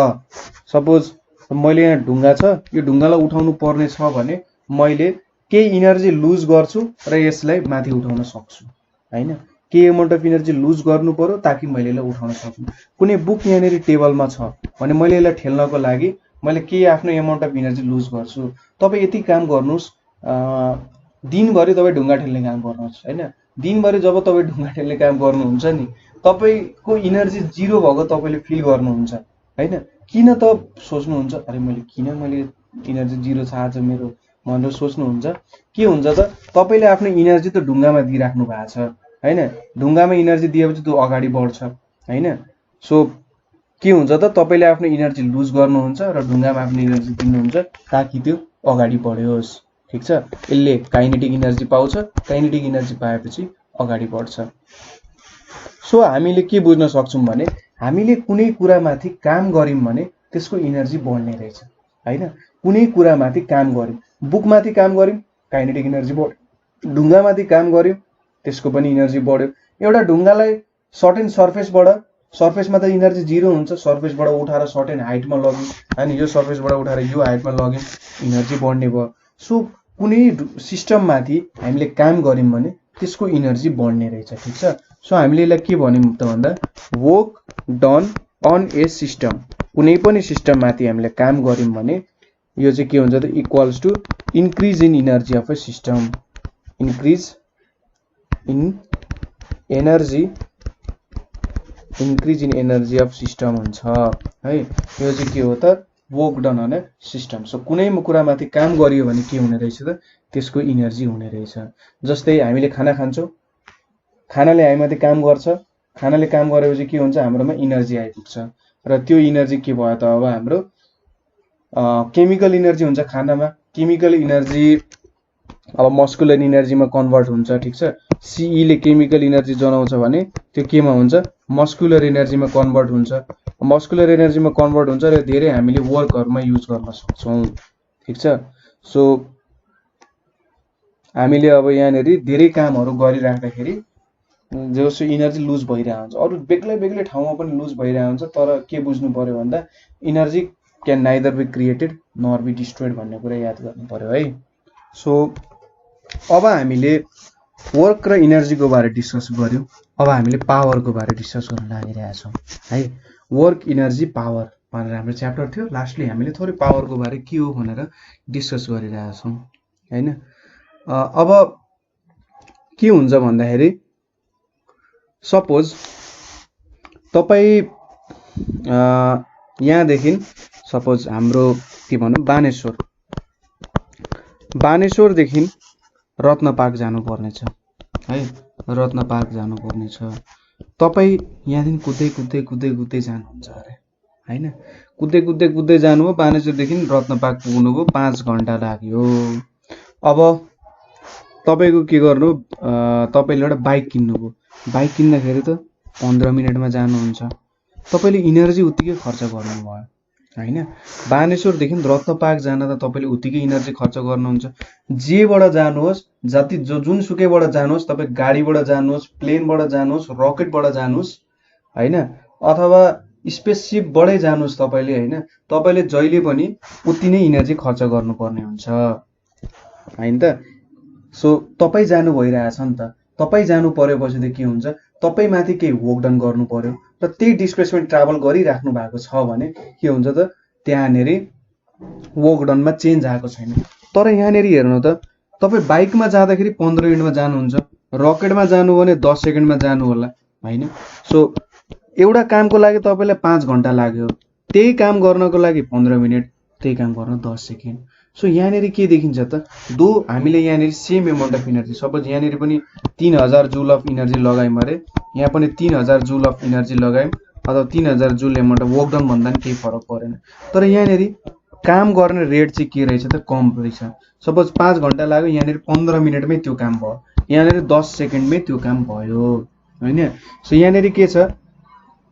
सपोज मैले यहाँ ढुङ्गा छ, यो ढुङ्गालाई उठाउनु पर्ने छ भने मैले केही इनर्जी लुज गर्छु र यसलाई माथि उठाउन सक्छु हैन। केही एमाउन्ट अफ इनर्जी लुज गर्नु पर्यो ताकि मैले यसलाई उठाउन सक्छु। कुनै बुक यहाँनेरि टेबलमा छ भने मैले यसलाई ठेल्नको लागि मैले केही आफ्नो एमाउन्ट अफ इनर्जी लुज गर्छु। तपाईँ यति काम गर्नुहोस्, दिनभरि तपाईँ ढुङ्गा ठेल्ने काम गर्नुहोस् हैन। दिनभरि जब तपाईँ ढुङ्गा ठेल्ने काम गर्नुहुन्छ नि, तपाईँको इनर्जी 0 भएको तपाईँले फिल गर्नुहुन्छ हैन। किन त सोच्नुहुन्छ अरे मैले इनर्जी जिरो छ आज मेरो भनेर सोच्नुहुन्छ। के हुन्छ त तपाईँले आफ्नो इनर्जी त ढुङ्गामा दिइराख्नु भएको छ होइन। ढुङ्गामा इनर्जी दिएपछि त्यो अगाडि बढ्छ होइन। सो के हुन्छ त तपाईँले आफ्नो इनर्जी लुज गर्नुहुन्छ र ढुङ्गामा आफ्नो इनर्जी दिनुहुन्छ ताकि त्यो अगाडि बढोस्। ठिक छ, यसले काइनेटिक इनर्जी पाउँछ, काइनेटिक इनर्जी पाएपछि अगाडि बढ्छ। सो हामीले के बुझ्न सक्छौँ भने हामीले कुनै कुरामाथि काम गऱ्यौँ भने त्यसको इनर्जी बढ्ने रहेछ होइन। कुनै कुरामाथि काम गऱ्यौँ, बुकमाथि काम गऱ्यौँ काइनेटिक इनर्जी बढ्यो, ढुङ्गामाथि काम गऱ्यौँ त्यसको पनि इनर्जी बढ्यो। एउटा ढुङ्गालाई सर्टेन सर्फेसमा त इनर्जी जिरो हुन्छ, सर्फेसबाट उठाएर सर्टेन हाइटमा लग्यौँ होइन, यो सर्फेसबाट उठाएर यो हाइटमा लग्यौँ इनर्जी बढ्ने भयो। सो कुनै सिस्टममाथि हामीले काम गऱ्यौँ भने त्यसको इनर्जी बढ्ने रहेछ। ठिक छ, सो हामीले यसलाई के भन्यौँ त भन्दा work done on a system. कुनै पनि सिस्टममाथि हामीले काम गऱ्यौँ भने यो चाहिँ के हुन्छ त equals to increase in energy of a system. Increase in energy of system हुन्छ है। यो चाहिँ के हो त work done on a system. So कुनै कुरामाथि काम गरियो भने के हुने रहेछ त त्यसको इनर्जी हुने रहेछ। जस्तै हामीले खाना खान्छौँ, खानाले हामीमाथि काम गर्छ, खानाले काम गरेपछि के हुन्छ हाम्रोमा इनर्जी आइपुग्छ र त्यो इनर्जी के भयो त अब हाम्रो केमिकल इनर्जी हुन्छ खानामा। केमिकल इनर्जी अब मस्कुलर इनर्जीमा कन्भर्ट हुन्छ। ठिक छ, सीईले केमिकल इनर्जी जनाउँछ भने त्यो केमा हुन्छ मस्कुलर इनर्जीमा कन्भर्ट हुन्छ। मस्कुलर इनर्जीमा कन्भर्ट हुन्छ र धेरै हामीले वर्कहरूमा युज गर्न सक्छौँ। ठिक छ, सो हामीले अब यहाँनिर धेरै कामहरू गरिराख्दाखेरि जसो इनर्जी लुज भइरहेको हुन्छ, अरू बेग्लै ठाउँमा पनि लुज भइरहेको हुन्छ। तर के बुझ्नु पर्यो भन्दा energy can neither be created nor be destroyed भन्ने कुरा याद गर्नु पर्यो है। सो अब हामीले वर्क र इनर्जीको बारे डिस्कस गऱ्यौँ, अब हामीले पावरको बारे डिस्कस गर्न लागिरहेछौँ है। वर्क इनर्जी पावर भनेर हाम्रो च्याप्टर थियो। लास्टली हामीले थोरै पावरको बारे के हो भनेर डिस्कस गरिरहेछौँ होइन। अब के हुन्छ भन्दाखेरि सपोज तपाईँ यहाँदेखि सपोज हाम्रो के भनौँ बानेश्वरदेखि रत्नपार्क जानुपर्ने छ है। रत्नपार्क जानुपर्ने छ, तपाईँ यहाँदेखि कुद्दै जानुहुन्छ अरे होइन। कुद्दै जानुभयो, बानेश्वरदेखि रत्नपार्क पुग्नुभयो, 5 घन्टा लाग्यो। अब तपाईँको के गर्नु, तपाईँले एउटा बाइक किन्नुभयो, बाइक किन्दाखेरि त 15 मिनटमा जानुहुन्छ, तपाईँले इनर्जी उत्तिकै खर्च गर्नुभयो होइन। बानेश्वरदेखि रत्नपार्क जान त तपाईँले उत्तिकै इनर्जी खर्च गर्नुहुन्छ। जेबाट जानुहोस्, जुनसुकैबाट जानुहोस्, तपाईँ गाडीबाट जानुहोस्, प्लेनबाट जानुहोस्, रकेटबाट जानुहोस् होइन, अथवा स्पेससिपबाटै जानुहोस् तपाईँले होइन, तपाईँले जहिले पनि उति नै इनर्जी खर्च गर्नुपर्ने हुन्छ होइन त। सो तपाईँ जानु भइरहेछ नि त, तपाईँ जानु परेपछि त के हुन्छ, तपाईँमाथि केही वर्क डन गर्नु पर्यो र त्यही डिस्प्लेसमेन्ट ट्राभल गरिराख्नु भएको छ भने के हुन्छ त त्यहाँनिर वर्क डनमा चेन्ज आएको छैन। तर यहाँनिर हेर्नु त तपाईँ बाइकमा जाँदाखेरि 15 मिनटमा जानुहुन्छ, रकेटमा जानु भने 10 सेकेन्डमा जानु होला होइन। सो एउटा कामको लागि तपाईँलाई 5 घन्टा लाग्यो, त्यही काम गर्नको लागि 15 मिनट, त्यही काम गर्न 10 सेकेन्ड। सो यहाँनिर के देखिन्छ त हामीले यहाँनिर same amount of energy, suppose यहाँनिर पनि 3000 जुल अफ इनर्जी लगायौँ अरे, यहाँ पनि 3000 जुल अफ इनर्जी लगायौँ अथवा 3000 जुल एमाउन्ट अफ वर्क डन भन्दा पनि केही फरक परेन। तर यहाँनिर काम गर्ने रेट चाहिँ के रहेछ त कम रहेछ। सपोज 5 घन्टा लाग्यो, यहाँनिर 15 मिनटमै त्यो काम भयो, यहाँनिर 10 सेकेन्डमै त्यो काम भयो होइन। सो यहाँनिर के छ,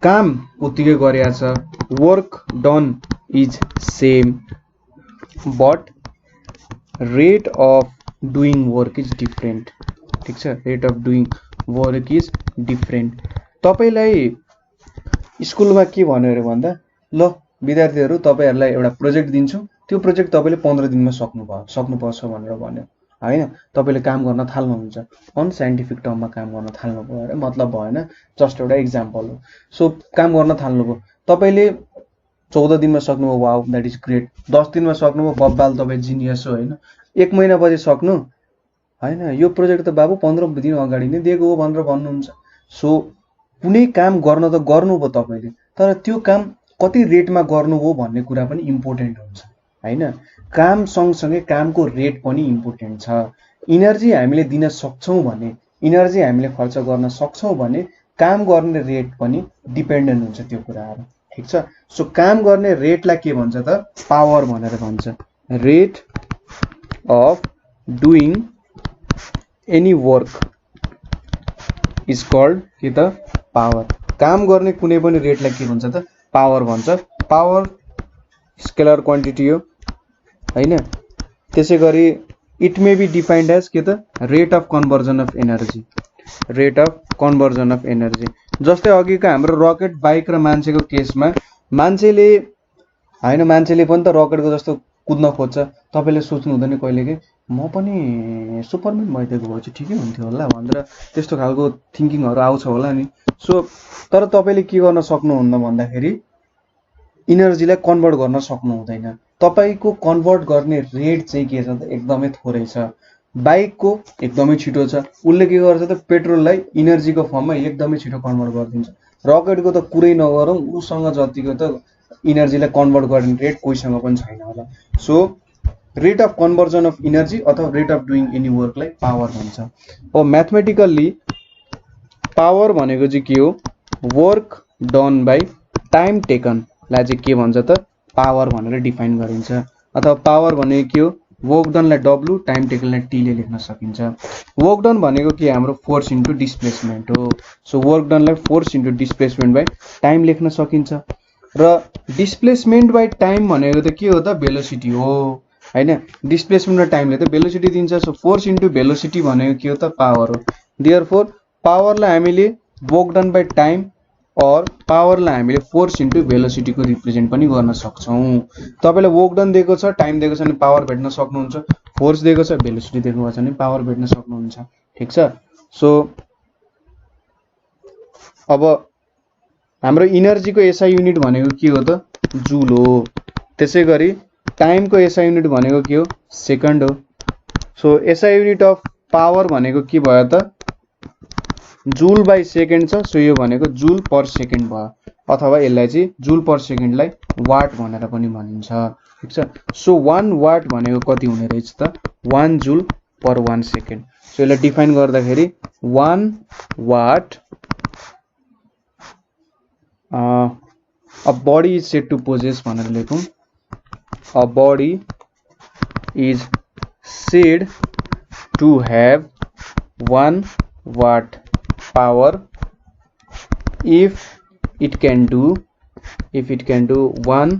काम उत्तिकै गरेको छ, work done is same but rate of doing work is different. ठिक छ, rate of doing work is different. तपाईँलाई स्कुलमा के भन्यो अरे भन्दा ल विद्यार्थीहरू तपाईँहरूलाई एउटा प्रोजेक्ट दिन्छु, त्यो प्रोजेक्ट तपाईँले 15 दिनमा सक्नुपर्छ भनेर भन्यो होइन। तपाईँले काम गर्न थाल्नुहुन्छ, अनसाइन्टिफिक टर्ममा काम गर्न थाल्नुभयो अरे, मतलब भएन, जस्ट एउटा इक्जाम्पल हो। सो काम गर्न थाल्नुभयो, तपाईँले 14 दिनमा सक्नुभयो, वाउ द्याट इज ग्रेट। 10 दिनमा सक्नुभयो, बब्बाल तपाईँ जिनियस हो होइन। 1 महिनापछि सक्नु होइन, यो प्रोजेक्ट त बाबु 15 दिन अगाडि नै दिएको हो भनेर भन्नुहुन्छ। सो कुनै काम गर्न त गर्नुभयो तपाईँले, तर त्यो काम कति रेटमा गर्नु हो भन्ने कुरा पनि इम्पोर्टेन्ट हुन्छ हैन। काम सँगसँगै कामको रेट पनि इम्पोर्टेन्ट छ। इनर्जी हामीले दिन सक्छौं भने, इनर्जी हामीले खर्च गर्न सक्छौं भने काम गर्ने रेट पनि डिपेन्डेन्ट हुन्छ त्यो कुराहरु, ठीक छ। सो काम गर्ने रेटलाई के भन्छ त? पावर भनेर भन्छ। Rate of doing any work is called के त? पावर। काम गर्ने कुनै पनि रेटलाई के भन्छ त? पावर भन्छ। पावर स्केलर क्वान्टिटी हो हैन। त्यसैगरी it may be defined as के त? Rate of conversion of energy. Rate of conversion of energy. जस्तै अघिको हाम्रो रकेट, बाइक र मान्छेको केसमा मान्छेले पनि त रकेटको जस्तो कुद्न खोज्छ। तपाईले सोच्नु हुँदैन कहिलेकै म पनि सुपरम्यान भइदिएको भए चाहिँ ठिकै हुन्थ्यो होला भनेर त्यस्तो खालको थिंकिङहरु आउँछ होला नि। सो तर तपाईले के गर्न सक्नुहुन्न भन्दाखेरि इनर्जीलाई कन्भर्ट गर्न सक्नु हुँदैन। तपाईको कन्भर्ट गर्ने रेट चाहिँ के छ त? एकदमै थोरै छ। बाइकको एकदमै छिटो छ, उले के गर्छ त? पेट्रोललाई इनर्जीको फर्ममा एकदमै छिटो कन्भर्ट गरिदिन्छ। रकेटको त कुरै नगरौं, उसँग जतिको त इनर्जीलाई कन्भर्ट गर्ने रेट कोहीसँग पनि छैन होला। So rate of conversion of energy अथवा रेट अफ डुइङ एनी वर्कलाई पावर भन्छ। अब म्याथमेटिकल्ली पावर भनेको चाहिँ के हो? Work done by time taken लाई चाहिँ के भन्छ त? पावर भनेर डिफाइन गरिन्छ। अथवा पावर भनेको के हो? वर्क डन लाई W, टाइम टेकन लाई T ले लेख्न सकिन्छ। वर्क डन भनेको के? हाम्रो फोर्स इन्टु डिस्प्लेसमेन्ट हो। सो वर्क डन लाई force into displacement by time लेख्न सकिन्छ। र डिस्प्लेसमेन्ट बाइ टाइम भनेको त के हो त? भेलोसिटी हो हैन। डिस्प्लेसमेन्ट र टाइमले त भेलोसिटी दिन्छ। सो फोर्स इन्टु भेलोसिटी भनेको के हो त? पावर हो। देयरफोर पावरलाई हामीले वर्क डन बाइ टाइम और पावरलाई हामीले फोर्स इन्टु भेलोसिटी को रिप्रेजेन्ट पनि गर्न सक्छौं। तपाईलाई वर्क डन दिएको छ, टाइम दिएको छ भने पावर भेट्न सक्नुहुन्छ, फोर्स दिएको छ, भेलोसिटी दिएको छ भने पावर भेट्न सक्नुहुन्छ, ठीक छ। सो अब हाम्रो इनर्जी को एसआई युनिट भनेको के हो त? जूल हो। त्यसैगरी टाइम को एसआई युनिट भनेको के हो? सेकन्ड हो। So SI unit of power भनेको के भयो त? जूल बाइ सेकेन्ड छ। सो यो भनेको जूल पर सेकेन्ड भयो, अथवा यसलाई चाहिँ जूल पर सेकेन्डलाई वाट भनेर पनि भनिन्छ, ठीक छ। सो 1 वाट भनेको कति हुने रहेछ त? 1 जूल पर 1 सेकेन्ड। सो यसलाई डिफाइन गर्दाखेरि 1 what a body is said to possess भनेर लेखौं। A body is said to have 1 watt power if it can do 1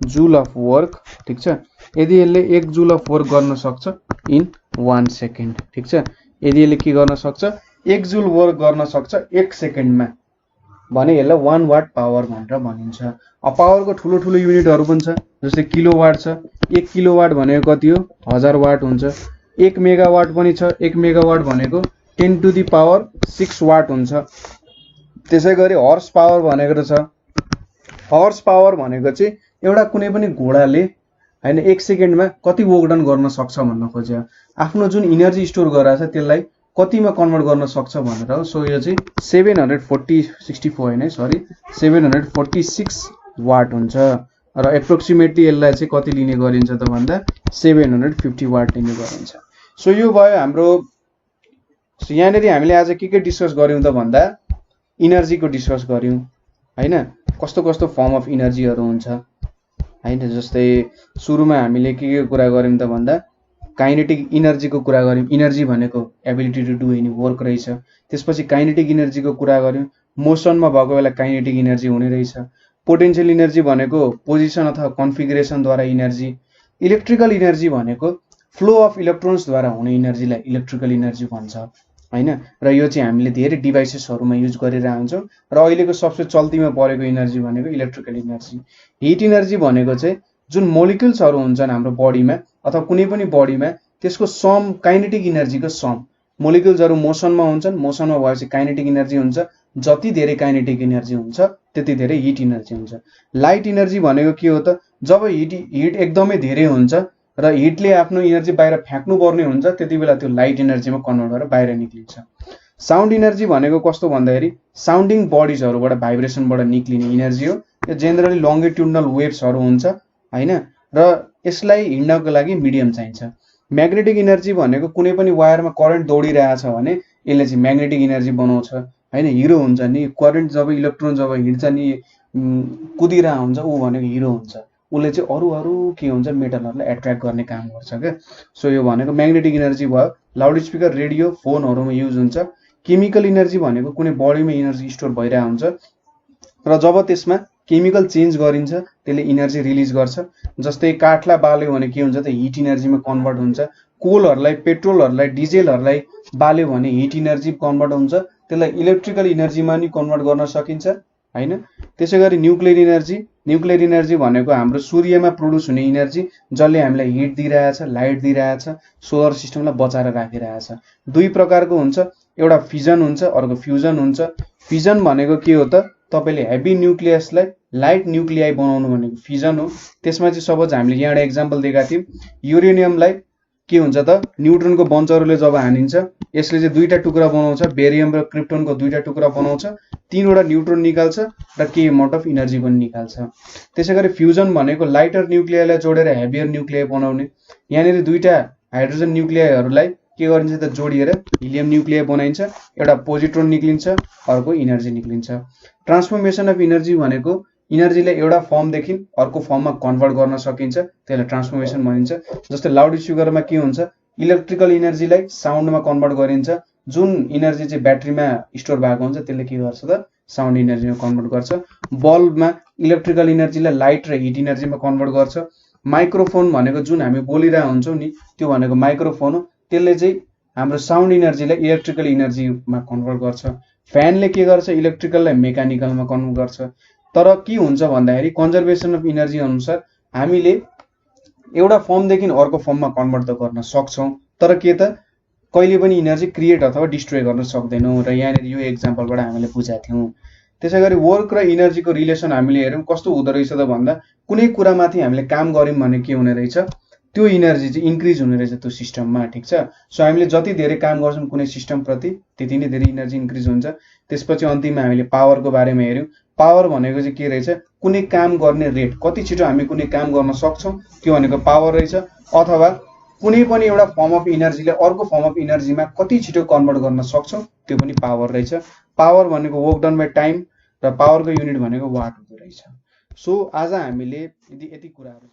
joule of work, ठीक छ। यदि यसले 1 जूल अफ वर्क गर्न सक्छ इन 1 सेकेन्ड, ठीक छ। यदि यसले के गर्न सक्छ? 1 जूल वर्क गर्न सक्छ 1 सेकेन्डमा भने यसलाई 1 वाट पावर भनेर भनिन्छ। अब पावरको ठुलो ठुलो युनिटहरु पनि छ, जस्तै किलोवाट छ। 1 किलोवाट भनेको कति हो? 1000 वाट हुन्छ। 1 मेगावाट पनि छ। 1 मेगावाट भनेको 10 टु द पावर 6 वाट हुन्छ। त्यसैगरी हर्स पावर भनेको छ। हर्स पावर भनेको चाहिँ एउटा कुनै पनि घोडाले हैन 1 सेकेन्डमा कति वर्क डन गर्न सक्छ भन्न खोज्यो। आफ्नो जुन इनर्जी स्टोर गरेको छ त्यसलाई कतिमा कन्भर्ट गर्न सक्छ भनेर हो। सो यो चाहिँ 764 हैन, सरी 746 वाट हुन्छ र एप्रोक्सिमेटली यसलाई चाहिँ कति लिने गरिन्छ त भन्दा 750 वाट लिने गरिन्छ। सो यो भयो हाम्रो। सो यहाँनेरि हामीले आज के डिस्कस गर्यौं त भन्दा इनर्जी को डिस्कस गर्यौं हैन। कस्तो कस्तो फर्म अफ इनर्जीहरु हुन्छ हैन। जस्तै सुरुमा हामीले के कुरा गर्यौं त भन्दा काइनेटिक इनर्जी को कुरा गर्यौं। इनर्जी भनेको ability to do any work रहेछ। त्यसपछि काइनेटिक इनर्जी को कुरा गर्यौं। मोसनमा भएको बेला काइनेटिक इनर्जी हुने रहेछ। पोटेन्शियल इनर्जी भनेको पोजिसन अथवा कन्फिगरेसन द्वारा इनर्जी। इलेक्ट्रिकल इनर्जी भनेको फ्लो अफ इलेक्ट्रोन्स द्वारा हुने इनर्जीलाई इलेक्ट्रिकल इनर्जी भन्छ हैन। र यो चाहिँ हामीले धेरै डिभाइसेसहरुमा युज गरिरहेका हुन्छौं। र अहिलेको सबसे चल्तीमा परेको इनर्जी भनेको इलेक्ट्रिकल इनर्जी। हिट इनर्जी भनेको चाहिँ जुन मोलिक्युल्सहरु हुन्छन् हाम्रो बडीमा अथवा कुनै पनि बडीमा त्यसको सम काइनेटिक इनर्जीको सम। मोलिक्युल्सहरु मोसनमा हुन्छन्, मोसनमा भएपछि काइनेटिक इनर्जी हुन्छ। जति धेरै काइनेटिक इनर्जी हुन्छ त्यति धेरै हिट इनर्जी हुन्छ। लाइट इनर्जी भनेको के हो त? जब हिट एकदमै धेरै हुन्छ र हिटले आफ्नो इनर्जी बाहिर फ्याक्नु पर्ने हुन्छ त्यति बेला त्यो लाइट इनर्जीमा कन्भर्ट भएर बाहिर निक्लिन्छ। साउन्ड इनर्जी भनेको कस्तो भन्दाखेरि साउन्डिङ बडीजहरुबाट भाइब्रेसनबाट निक्लिने इनर्जी हो। यो जेनरली लङ्गिट्युडनल वेभ्सहरू हुन्छ हैन, र यसलाई हिँड्नको लागि मिडियम चाहिन्छ। म्याग्नेटिक इनर्जी भनेको कुनै पनि वायरमा करेन्ट दौडिरहेछ भने यसले चाहिँ म्याग्नेटिक इनर्जी बनाउँछ हैन। हिरो हुन्छ नि, करेन्ट जब इलेक्ट्रोन जब हिँड्छ नि कुदिरहेको हुन्छ ऊ भनेको हिरो हुन्छ, उसले चाहिँ अरू के हुन्छ मेटलहरूलाई एट्र्याक्ट गर्ने काम गर्छ क्या। सो यो भनेको म्याग्नेटिक इनर्जी भयो। लाउड स्पिकर, रेडियो, फोनहरूमा युज हुन्छ। केमिकल इनर्जी भनेको कुनै बडीमा इनर्जी स्टोर भइरहेको हुन्छ र जब त्यसमा केमिकल चेन्ज गरिन्छ त्यसले इनर्जी रिलिज गर्छ। जस्तै काठलाई बाल्यो भने के हुन्छ त हिट इनर्जीमा कन्भर्ट हुन्छ। कोलहरूलाई, पेट्रोलहरूलाई, डिजेलहरूलाई बाल्यो भने हिट इनर्जी कन्भर्ट हुन्छ, त्यसलाई इलेक्ट्रिकल इनर्जीमा नि कन्भर्ट गर्न सकिन्छ हैन। त्यसै गरी न्युक्लियर इनर्जी भनेको हाम्रो सूर्यमा प्रोड्युस हुने इनर्जी जसले हामीलाई हिट दिइरहेछ, लाइट दिइरहेछ, सोलर सिस्टमलाई बचाएर राखिरहेछ। दुई प्रकारको हुन्छ, एउटा फिजन हुन्छ, अर्को फ्युजन हुन्छ। फिजन भनेको के हो त, तपाईले हेभी न्युक्लियसलाई लाइट न्युक्लियाई बनाउनु भनेको फिजन हो। त्यसमा चाहिँ सपोज हामीले यहाँ एउटा एक्जाम्पल दिएका थियौँ, युरेनियमलाई के हुन्छ त न्युट्रोनको बन्चहरूले जब हानिन्छ यसले चाहिँ दुईटा टुक्रा बनाउँछ, बेरियम र क्रिप्टोनको दुईटा टुक्रा बनाउँछ, तीनवटा न्युट्रोन निकाल्छ र के अमाउन्ट अफ इनर्जी पनि निकाल्छ। त्यसै गरी फ्युजन भनेको लाइटर न्युक्लियाईलाई जोडेर हेभियर न्युक्लियाई बनाउने। यहाँनिर दुईटा हाइड्रोजन न्युक्लियाईहरूलाई के गरिन्छ त जोडिएर हिलियम न्युक्लियाई बनाइन्छ, एउटा पोजिट्रोन निक्लिन्छ, अर्को इनर्जी निक्लिन्छ। ट्रान्सफर्मेसन अफ इनर्जी भनेको इनर्जीलाई एउटा फर्मदेखि अर्को फर्ममा कन्भर्ट गर्न सकिन्छ, त्यसलाई ट्रान्सफर्मेसन भनिन्छ। जस्तै लाउड स्पिकरमा के हुन्छ, इलेक्ट्रिकल इनर्जीलाई साउन्डमा कन्भर्ट गरिन्छ। जुन इनर्जी चाहिँ ब्याट्रीमा स्टोर भएको हुन्छ त्यसले के गर्छ त साउन्ड इनर्जीमा कन्भर्ट गर्छ। बल्बमा इलेक्ट्रिकल इनर्जीलाई लाइट र हिट इनर्जीमा कन्भर्ट गर्छ। माइक्रोफोन भनेको जुन हामी बोलिरहेको हुन्छौँ नि त्यो भनेको माइक्रोफोन हो, त्यसले चाहिँ हाम्रो साउन्ड इनर्जीलाई इलेक्ट्रिकल इनर्जीमा कन्भर्ट गर्छ। फ्यानले के गर्छ, इलेक्ट्रिकललाई मेकानिकलमा कन्भर्ट गर्छ। तर के हुन्छ भन्दाखेरि कन्जर्भेसन अफ इनर्जी अनुसार हामीले एउटा फर्मदेखि अर्को फर्ममा कन्भर्ट त गर्न सक्छौँ, तर के त कहिले पनि इनर्जी क्रिएट अथवा डिस्ट्रोय गर्न सक्दैनौँ, र यहाँनिर यो एक्जाम्पलबाट हामीले बुझाएको थियौँ। त्यसै गरी वर्क र इनर्जीको रिलेसन हामीले हेऱ्यौँ कस्तो हुँदो रहेछ त भन्दा, कुनै कुरामाथि हामीले काम गऱ्यौँ भने के हुने रहेछ, त्यो इनर्जी चाहिँ इन्क्रिज हुने रहेछ त्यो सिस्टममा, ठिक छ। सो हामीले जति धेरै काम गर्छौँ कुनै सिस्टमप्रति त्यति नै धेरै इनर्जी इन्क्रिज हुन्छ। त्यसपछि अन्तिममा हामीले पावरको बारेमा हेऱ्यौँ। पावर भनेको चाहिँ के रहेछ, कुनै काम गर्ने रेट, कति छिटो हामी कुनै काम गर्न सक्छौँ त्यो भनेको पावर रहेछ। अथवा कुनै पनि एउटा फर्म अफ इनर्जीलाई अर्को फर्म अफ इनर्जीमा कति छिटो कन्भर्ट गर्न सक्छौँ त्यो पनि पावर रहेछ। पावर भनेको वर्क डन बाई टाइम र पावरको युनिट भनेको वाट हुँदो रहेछ। सो आज हामीले यति कुराहरू